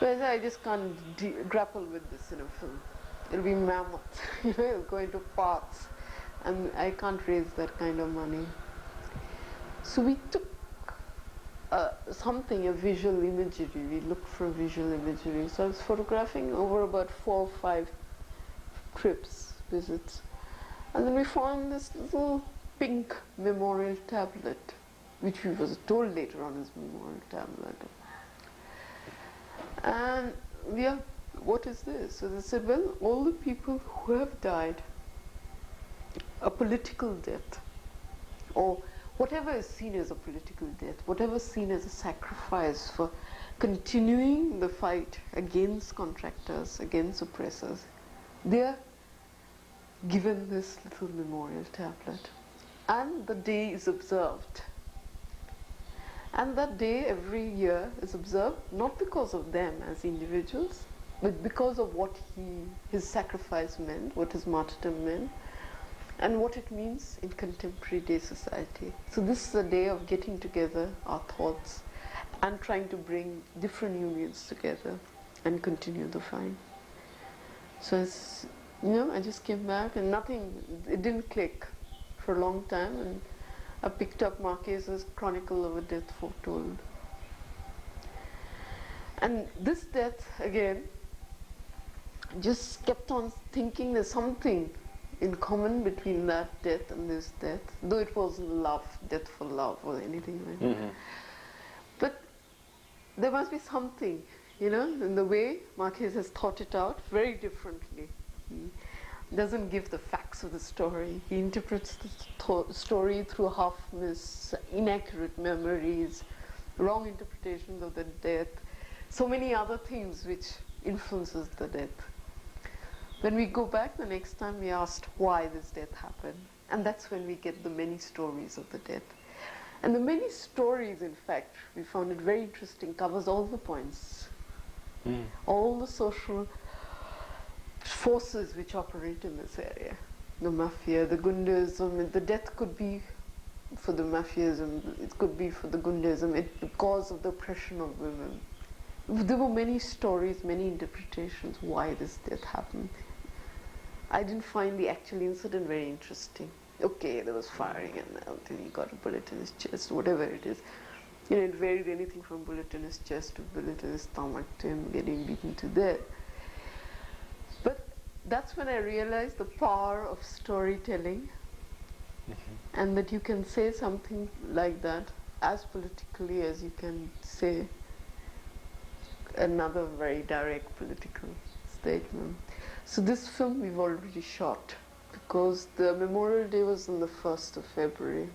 But I just can't grapple with this in a film. It'll be mammoth, you know, it'll go into parts, and I can't raise that kind of money. So we took something, a visual imagery, we looked for a visual imagery. So I was photographing over about 4 or 5 trips, visits, and then we found this little pink memorial tablet, which we was told later on is memorial tablet. And we are, what is this? So they said, well, all the people who have died a political death, or whatever is seen as a political death, whatever is seen as a sacrifice for continuing the fight against contractors, against oppressors, they are given this little memorial tablet. And the day is observed. And that day every year is observed not because of them as individuals, but because of what his sacrifice meant, what his martyrdom meant, and what it means in contemporary day society. So this is a day of getting together our thoughts and trying to bring different unions together and continue the fight. So it's, you know, I just came back and nothing, it didn't click for a long time, and I picked up Marquez's Chronicle of a Death Foretold. And this death, again, just kept on thinking there's something in common between that death and this death, though it wasn't love, death for love or anything like that. But there must be something, you know, in the way Marquez has thought it out very differently. doesn't give the facts of the story. He interprets the story through half-miss, inaccurate memories, wrong interpretations of the death, so many other things which influences the death. When we go back the next time, we asked why this death happened, and that's when we get the many stories of the death. And the many stories, in fact, we found it very interesting, covers all the points, all the social forces which operate in this area. The mafia, the Gundism, the death could be for the mafiaism, it could be for the Gundism, because of the oppression of women. There were many stories, many interpretations why this death happened. I didn't find the actual incident very interesting. Okay, there was firing and he got a bullet in his chest, whatever it is. You know, it varied anything from bullet in his chest to bullet in his stomach to him getting beaten to death. But that's when I realized the power of storytelling, and that you can say something like that as politically as you can say another very direct political statement. So this film we've already shot, because the Memorial Day was on the 1st of February.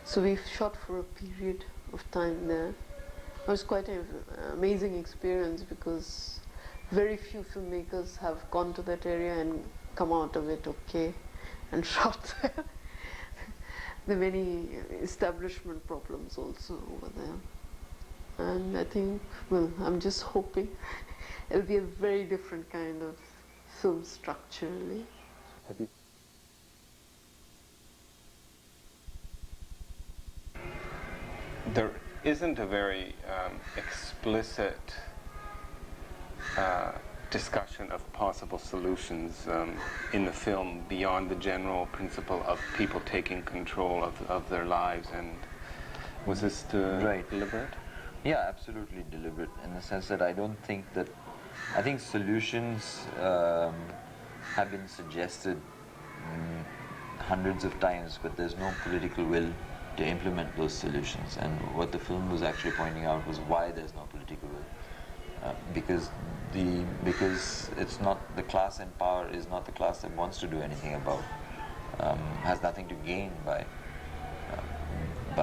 So we've shot for a period of time there. It was quite an amazing experience, because very few filmmakers have gone to that area and come out of it okay and shot there. There are many establishment problems also over there. And I think, well, I'm just hoping it'll be a very different kind of film structurally. There isn't a very explicit discussion of possible solutions in the film beyond the general principle of people taking control of their lives. And was this deliberate? Yeah, absolutely deliberate, in the sense that I think solutions have been suggested hundreds of times, but there's no political will to implement those solutions. And what the film was actually pointing out was why there's no political will. Because it's not, the class in power is not the class that wants to do anything about, has nothing to gain by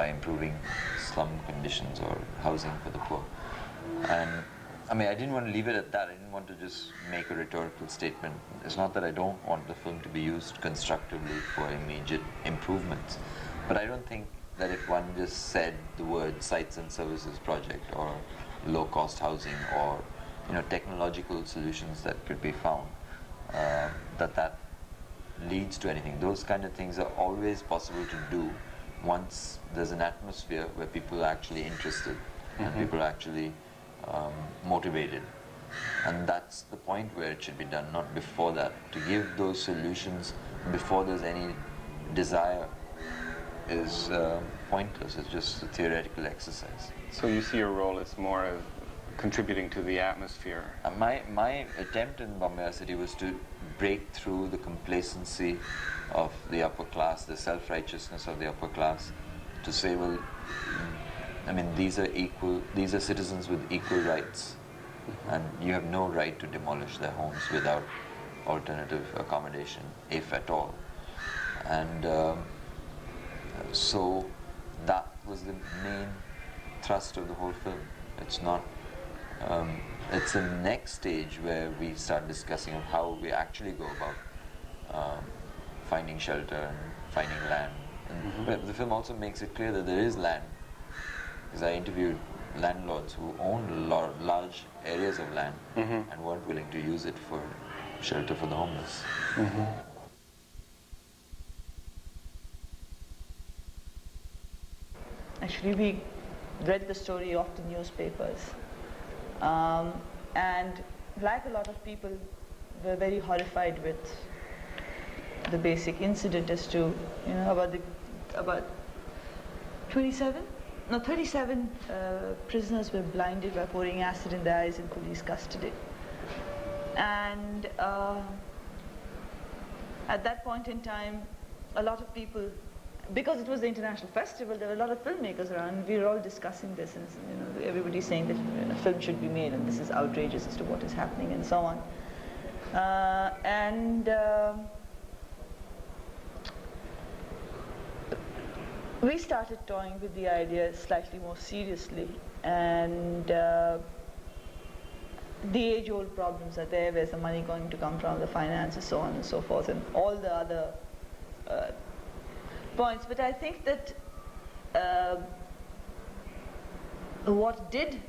improving slum conditions or housing for the poor. And I mean, I didn't want to leave it at that. I didn't want to just make a rhetorical statement. It's not that I don't want the film to be used constructively for immediate improvements, but I don't think that if one just said the word sites and services project or low-cost housing or technological solutions that could be found, that leads to anything. Those kind of things are always possible to do once there's an atmosphere where people are actually interested and people are actually motivated. And that's the point where it should be done, not before that. To give those solutions before there's any desire is pointless. It's just a theoretical exercise. So you see your role as more of contributing to the atmosphere. My attempt in Bombay City was to break through the complacency of the upper class, the self-righteousness of the upper class, to say, well, I mean, these are citizens with equal rights, and you have no right to demolish their homes without alternative accommodation, if at all. And so that was the main thrust of the whole film. It's not, it's a next stage where we start discussing on how we actually go about finding shelter and finding land. And the film also makes it clear that there is land, because I interviewed landlords who owned large areas of land and weren't willing to use it for shelter for the homeless. Actually, we read the story off the newspapers, and like a lot of people, were very horrified with the basic incident as to, about 37 prisoners were blinded by pouring acid in their eyes in police custody. And at that point in time, a lot of people, because it was the international festival, there were a lot of filmmakers around. We were all discussing this, and everybody saying that a film should be made, and this is outrageous as to what is happening, and so on. And we started toying with the idea slightly more seriously, and the age-old problems are there. Where's the money going to come from, the finances, so on and so forth, and all the other points. But I think that what did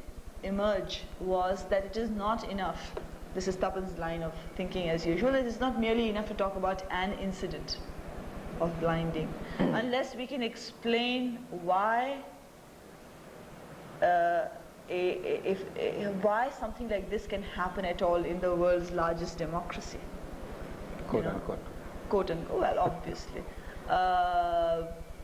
emerge was that it is not enough. This is Tapan's line of thinking as usual. It is not merely enough to talk about an incident of blinding, unless we can explain why why something like this can happen at all in the world's largest democracy. Quote unquote. Quote unquote, well, obviously.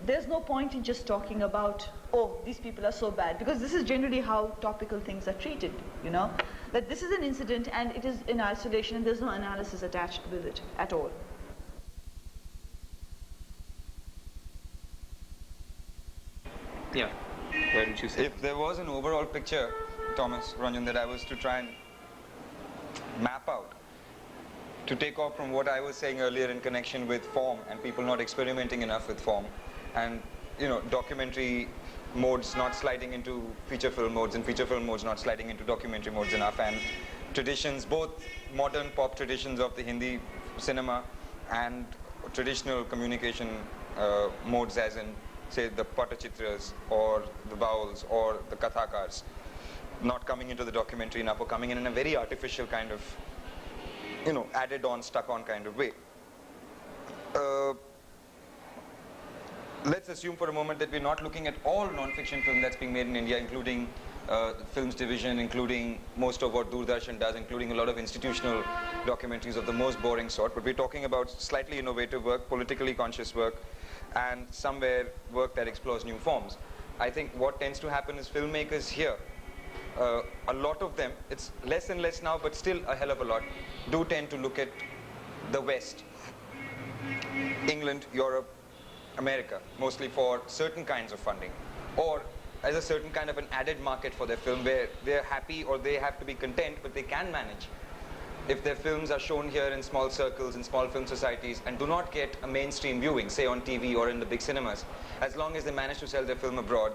There's no point in just talking about, oh, these people are so bad, because this is generally how topical things are treated, you know, that this is an incident and it is in isolation and there's no analysis attached with it at all. Yeah, why didn't you say? If there was an overall picture, Thomas, Ranjan, that I was to try and map out, to take off from what I was saying earlier in connection with form and people not experimenting enough with form, and documentary modes not sliding into feature film modes and feature film modes not sliding into documentary modes enough, and traditions, both modern pop traditions of the Hindi cinema and traditional communication modes, as in say the Patachitras or the Bowls or the Kathakars, not coming into the documentary enough, or coming in a very artificial kind of added on, stuck on kind of way. Let's assume for a moment that we're not looking at all non-fiction film that's being made in India, including films division, including most of what Doordarshan does, including a lot of institutional documentaries of the most boring sort, but we're talking about slightly innovative work, politically conscious work, and somewhere work that explores new forms. I think what tends to happen is filmmakers here, a lot of them, it's less and less now, but still a hell of a lot, do tend to look at the West, England, Europe, America, mostly for certain kinds of funding, or as a certain kind of an added market for their film, where they're happy or they have to be content, but they can manage if their films are shown here in small circles, in small film societies, and do not get a mainstream viewing, say on TV or in the big cinemas, as long as they manage to sell their film abroad,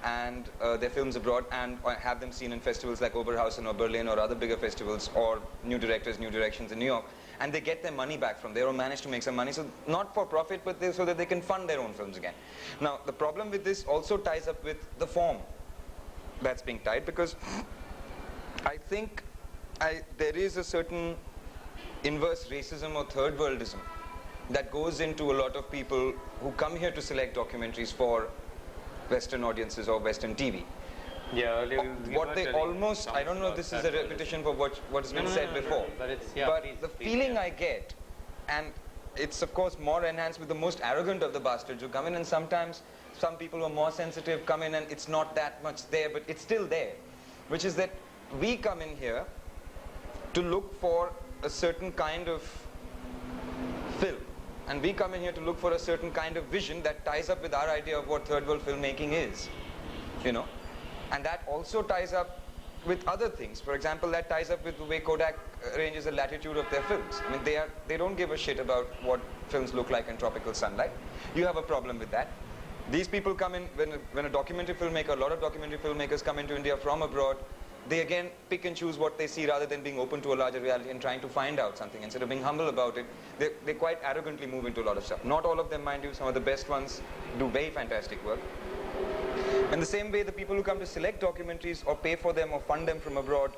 and their films abroad, and have them seen in festivals like Oberhausen or Berlin or other bigger festivals, or New Directors, New Directions in New York, and they get their money back from there or manage to make some money, so not for profit, but so that they can fund their own films again. Now, the problem with this also ties up with the form that's being tied, because I think there is a certain inverse racism or third worldism that goes into a lot of people who come here to select documentaries for Western audiences or Western TV. Yeah, earlier what they almost, I don't know if this is a repetition for what has been said before, but the feeling I get, and it's of course more enhanced with the most arrogant of the bastards who come in, and sometimes some people who are more sensitive come in and it's not that much there, but it's still there, which is that we come in here to look for a certain kind of film, and we come in here to look for a certain kind of vision that ties up with our idea of what third world filmmaking is, and that also ties up with other things. For example, that ties up with the way Kodak arranges the latitude of their films. I mean, they don't give a shit about what films look like in tropical sunlight. You have a problem with that. These people come in, when a documentary filmmaker, a lot of documentary filmmakers come into India from abroad, they again pick and choose what they see rather than being open to a larger reality and trying to find out something. Instead of being humble about it, they quite arrogantly move into a lot of stuff. Not all of them, mind you, some of the best ones do very fantastic work. In the same way, the people who come to select documentaries or pay for them or fund them from abroad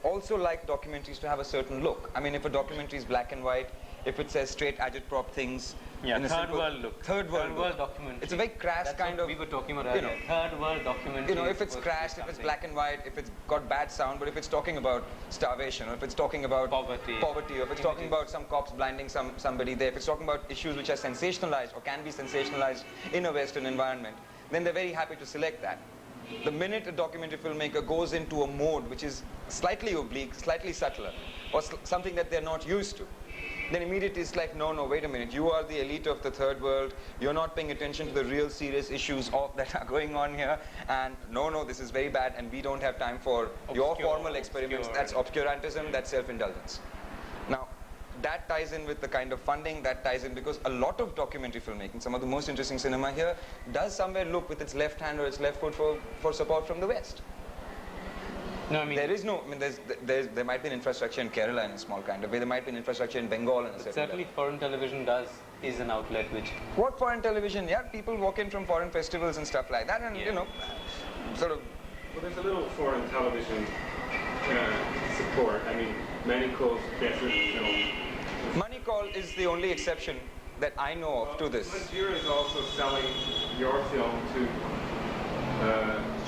also like documentaries to have a certain look. I mean, if a documentary is black and white, if it says straight agitprop things, in a third world look. Third world documentary. It's a very crass That's kind what of, we were talking about earlier. Third world documentary. If it's crashed, if it's black and white, if it's got bad sound, but if it's talking about starvation, or if it's talking about poverty, or if it's talking about some cops blinding somebody there, if it's talking about issues which are sensationalized or can be sensationalized in a Western environment, then they're very happy to select that. The minute a documentary filmmaker goes into a mode which is slightly oblique, slightly subtler, or something that they're not used to, then immediately it's like, no, wait a minute, you are the elite of the third world, you're not paying attention to the real serious issues that are going on here, and no, this is very bad, and we don't have time for your formal experiments. That's obscurantism, that's self-indulgence. Now, that ties in with the kind of funding, that ties in because a lot of documentary filmmaking, some of the most interesting cinema here, does somewhere look with its left hand or its left foot for support from the West. No, I mean, there is no, I mean, there might be an infrastructure in Kerala in a small kind of way, there might be an infrastructure in Bengal in a certain certainly level. foreign television is an outlet which... What foreign television? Yeah, people walk in from foreign festivals and stuff like that, and you know, sort of... Well, there's a little foreign television support. I mean, Manical's desert film. Money Call is the only exception that I know of to this. Manjira is also selling your film to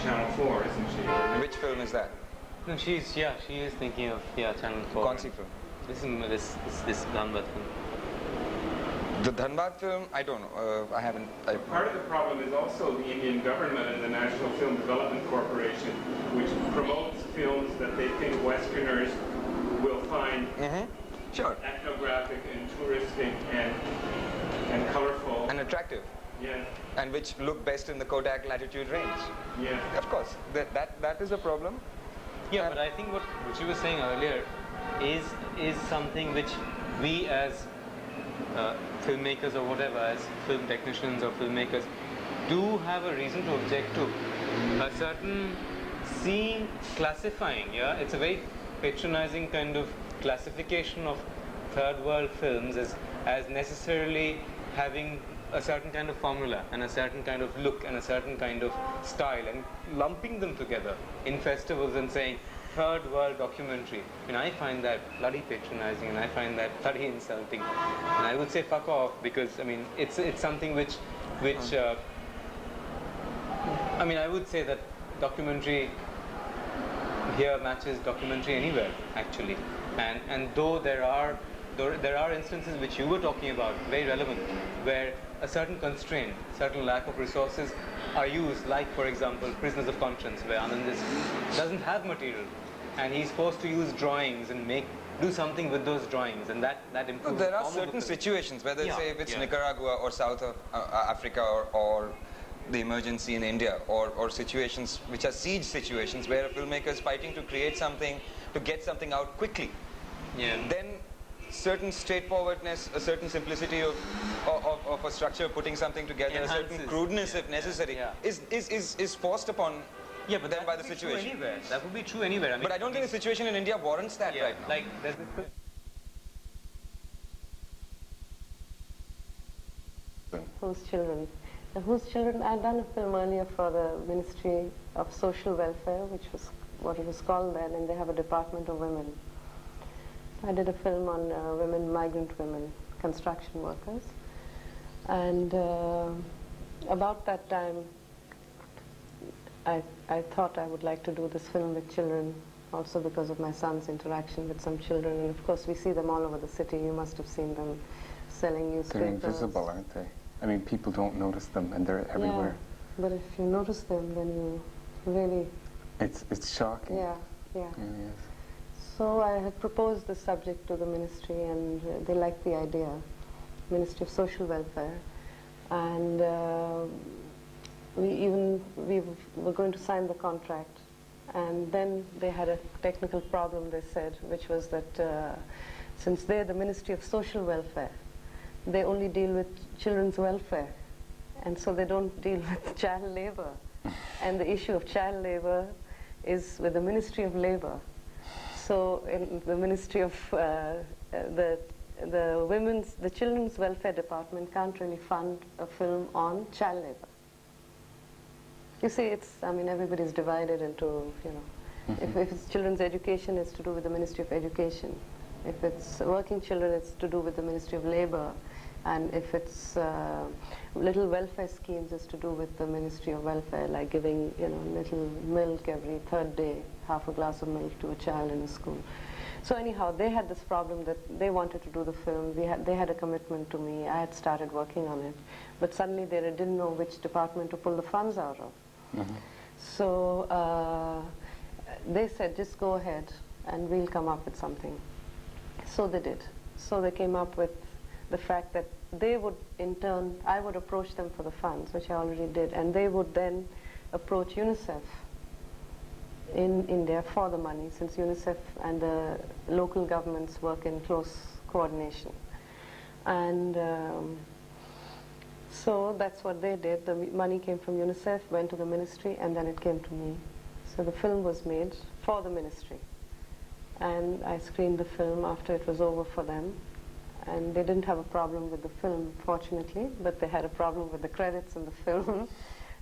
Channel 4, isn't she? Which film is that? No, she is thinking of Channel 4. Konsi film? This Dhanraj film. The Dhanraj film, I don't know. I haven't. Part of the problem is also the Indian government and the National Film Development Corporation, which promotes films that they think Westerners will find ethnographic and touristic and colorful and attractive. Yes. And which look best in the Kodak latitude range. Yes. Of course, that is a problem. Yeah, but I think what you were saying earlier is something which we as filmmakers or whatever, as film technicians or filmmakers, do have a reason to object to. A certain classifying, it's a very patronizing kind of classification of third world films as necessarily having a certain kind of formula and a certain kind of look and a certain kind of style, and lumping them together in festivals and saying third world documentary. I mean, I find that bloody patronizing, and I find that bloody insulting, and I would say fuck off, because I mean it's something which I mean, I would say that documentary here matches documentary anywhere actually, and though there are instances which you were talking about, very relevant, where a certain constraint, certain lack of resources are used, like for example Prisoners of Conscience, where Anand doesn't have material and he's forced to use drawings and do something with those drawings, and that improves. There are certain situations, whether say if it's Nicaragua or South of Africa or the emergency in India, or situations which are siege situations where a filmmaker is fighting to create something, to get something out quickly. Then certain straightforwardness, a certain simplicity of a structure, putting something together, a certain crudeness if necessary, is forced upon them by the situation. That would be true anywhere. I mean, but I don't think the situation in India warrants that right now. Like there's this Whose Children? Whose Children? I'd done a film earlier for the Ministry of Social Welfare, which was what it was called then, and they have a Department of Women. I did a film on women, migrant women, construction workers, and about that time I thought I would like to do this film with children, also because of my son's interaction with some children, and of course we see them all over the city. You must have seen them selling newspapers. They're invisible, aren't they? I mean, people don't notice them, and they're everywhere. Yeah, but if you notice them, then you really... It's shocking. Yeah. It really is. So I had proposed the subject to the ministry, and they liked the idea, Ministry of Social Welfare, and we were going to sign the contract, and then they had a technical problem, they said, which was that since they're the Ministry of Social Welfare, they only deal with children's welfare, and so they don't deal with child labor. And the issue of child labor is with the Ministry of Labor. So in the Ministry of the Children's Welfare Department can't really fund a film on child labor. You see, everybody's divided into, if it's children's education, it's to do with the Ministry of Education. If it's working children, it's to do with the Ministry of Labor. And if it's little welfare schemes, it's to do with the Ministry of Welfare, like giving, little milk every third day, half a glass of milk to a child in a school. So anyhow, they had this problem that they wanted to do the film. They had a commitment to me. I had started working on it. But suddenly they didn't know which department to pull the funds out of. Mm-hmm. So they said, just go ahead and we'll come up with something. So they did. So they came up with the fact that they would, in turn, I would approach them for the funds, which I already did, and they would then approach UNICEF in India for the money, since UNICEF and the local governments work in close coordination. And so that's what they did. The money came from UNICEF, went to the ministry, and then it came to me. So the film was made for the ministry. And I screened the film after it was over for them. And they didn't have a problem with the film, fortunately, but they had a problem with the credits in the film,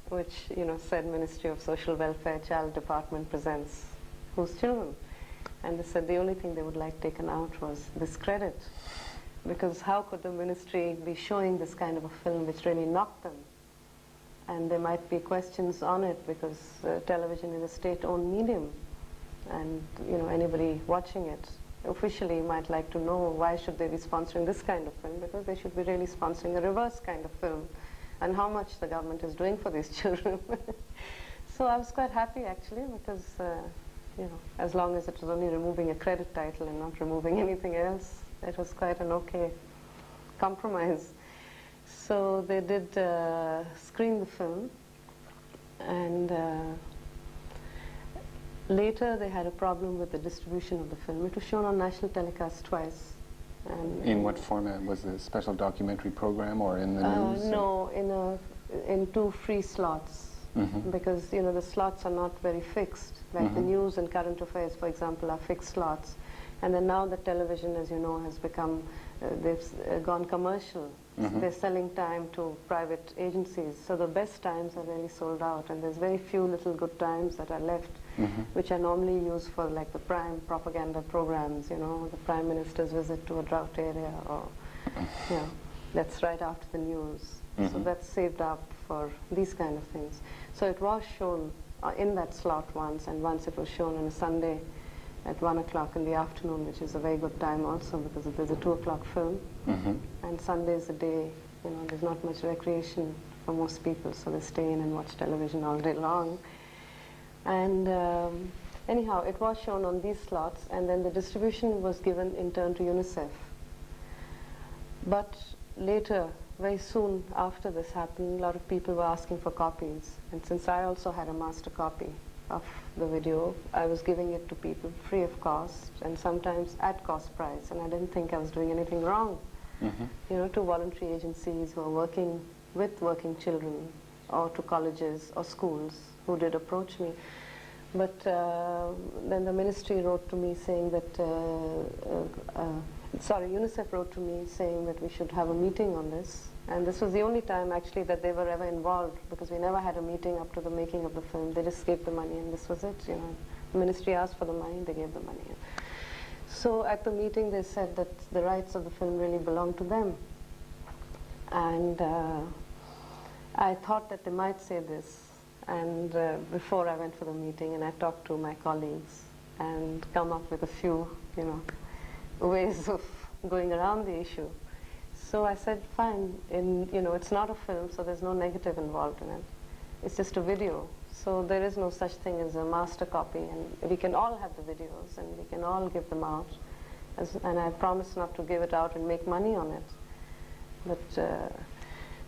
which, you know, said Ministry of Social Welfare, Child Department presents Whose Children? And they said the only thing they would like taken out was this credit, because how could the ministry be showing this kind of a film which really knocked them? And there might be questions on it, because television is a state-owned medium, and, you know, anybody watching it officially might like to know why should they be sponsoring this kind of film, because they should be really sponsoring a reverse kind of film, and how much the government is doing for these children. So I was quite happy, actually, because you know, as long as it was only removing a credit title and not removing anything else, it was quite an okay compromise. So they did screen the film, and later they had a problem with the distribution of the film. It was shown on national telecast twice. And in what format? Was it a special documentary program or in the news? No, in 2 free slots. Because, you know, the slots are not very fixed. Like the news and current affairs, for example, are fixed slots. And then now the television, as you know, has become, they've gone commercial. They're selling time to private agencies. So the best times are really sold out, and there's very few little good times that are left, which are normally used for like the prime propaganda programs, you know, the Prime Minister's visit to a drought area, or, you know, that's right after the news. So that's saved up for these kind of things. So it was shown in that slot once, and once it was shown on a Sunday at 1 o'clock in the afternoon, which is a very good time also, because there's a 2 o'clock film. And Sunday is a day, you know, there's not much recreation for most people, so they stay in and watch television all day long. And anyhow, it was shown on these slots, and then the distribution was given in turn to UNICEF. But later, very soon after this happened, a lot of people were asking for copies. And since I also had a master copy of the video, I was giving it to people free of cost, and sometimes at cost price, and I didn't think I was doing anything wrong. You know, to voluntary agencies who are working with working children, or to colleges or schools who did approach me. But then the ministry wrote to me saying that, UNICEF wrote to me saying that we should have a meeting on this. And this was the only time actually that they were ever involved, because we never had a meeting up to the making of the film. They just gave the money, and this was it, you know. The ministry asked for the money, they gave the money. So at the meeting they said that the rights of the film really belong to them. And I thought that they might say this, and before I went for the meeting, and I talked to my colleagues and come up with a few, you know, ways of going around the issue. So I said, fine, you know, it's not a film, so there's no negative involved in it. It's just a video. So there is no such thing as a master copy, and we can all have the videos, and we can all give them out. And I promised not to give it out and make money on it. But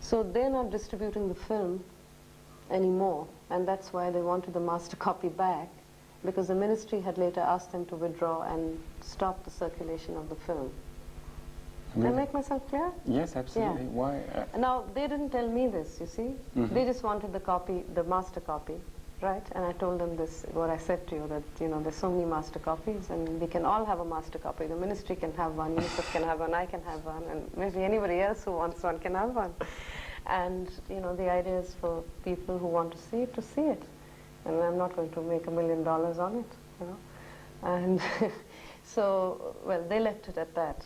so they're not distributing the film anymore, and that's why they wanted the master copy back, because the ministry had later asked them to withdraw and stop the circulation of the film. Did I make myself clear? Yes, absolutely. Yeah. Why? Now, they didn't tell me this, you see. They just wanted the copy, the master copy, right? And I told them this, what I said to you, that, you know, there's so many master copies, and we can all have a master copy. The ministry can have one, UNICEF can have one, I can have one, and maybe anybody else who wants one can have one. And, you know, the idea is for people who want to see it. And I'm not going to make $1 million on it, you know. And so, well, they left it at that.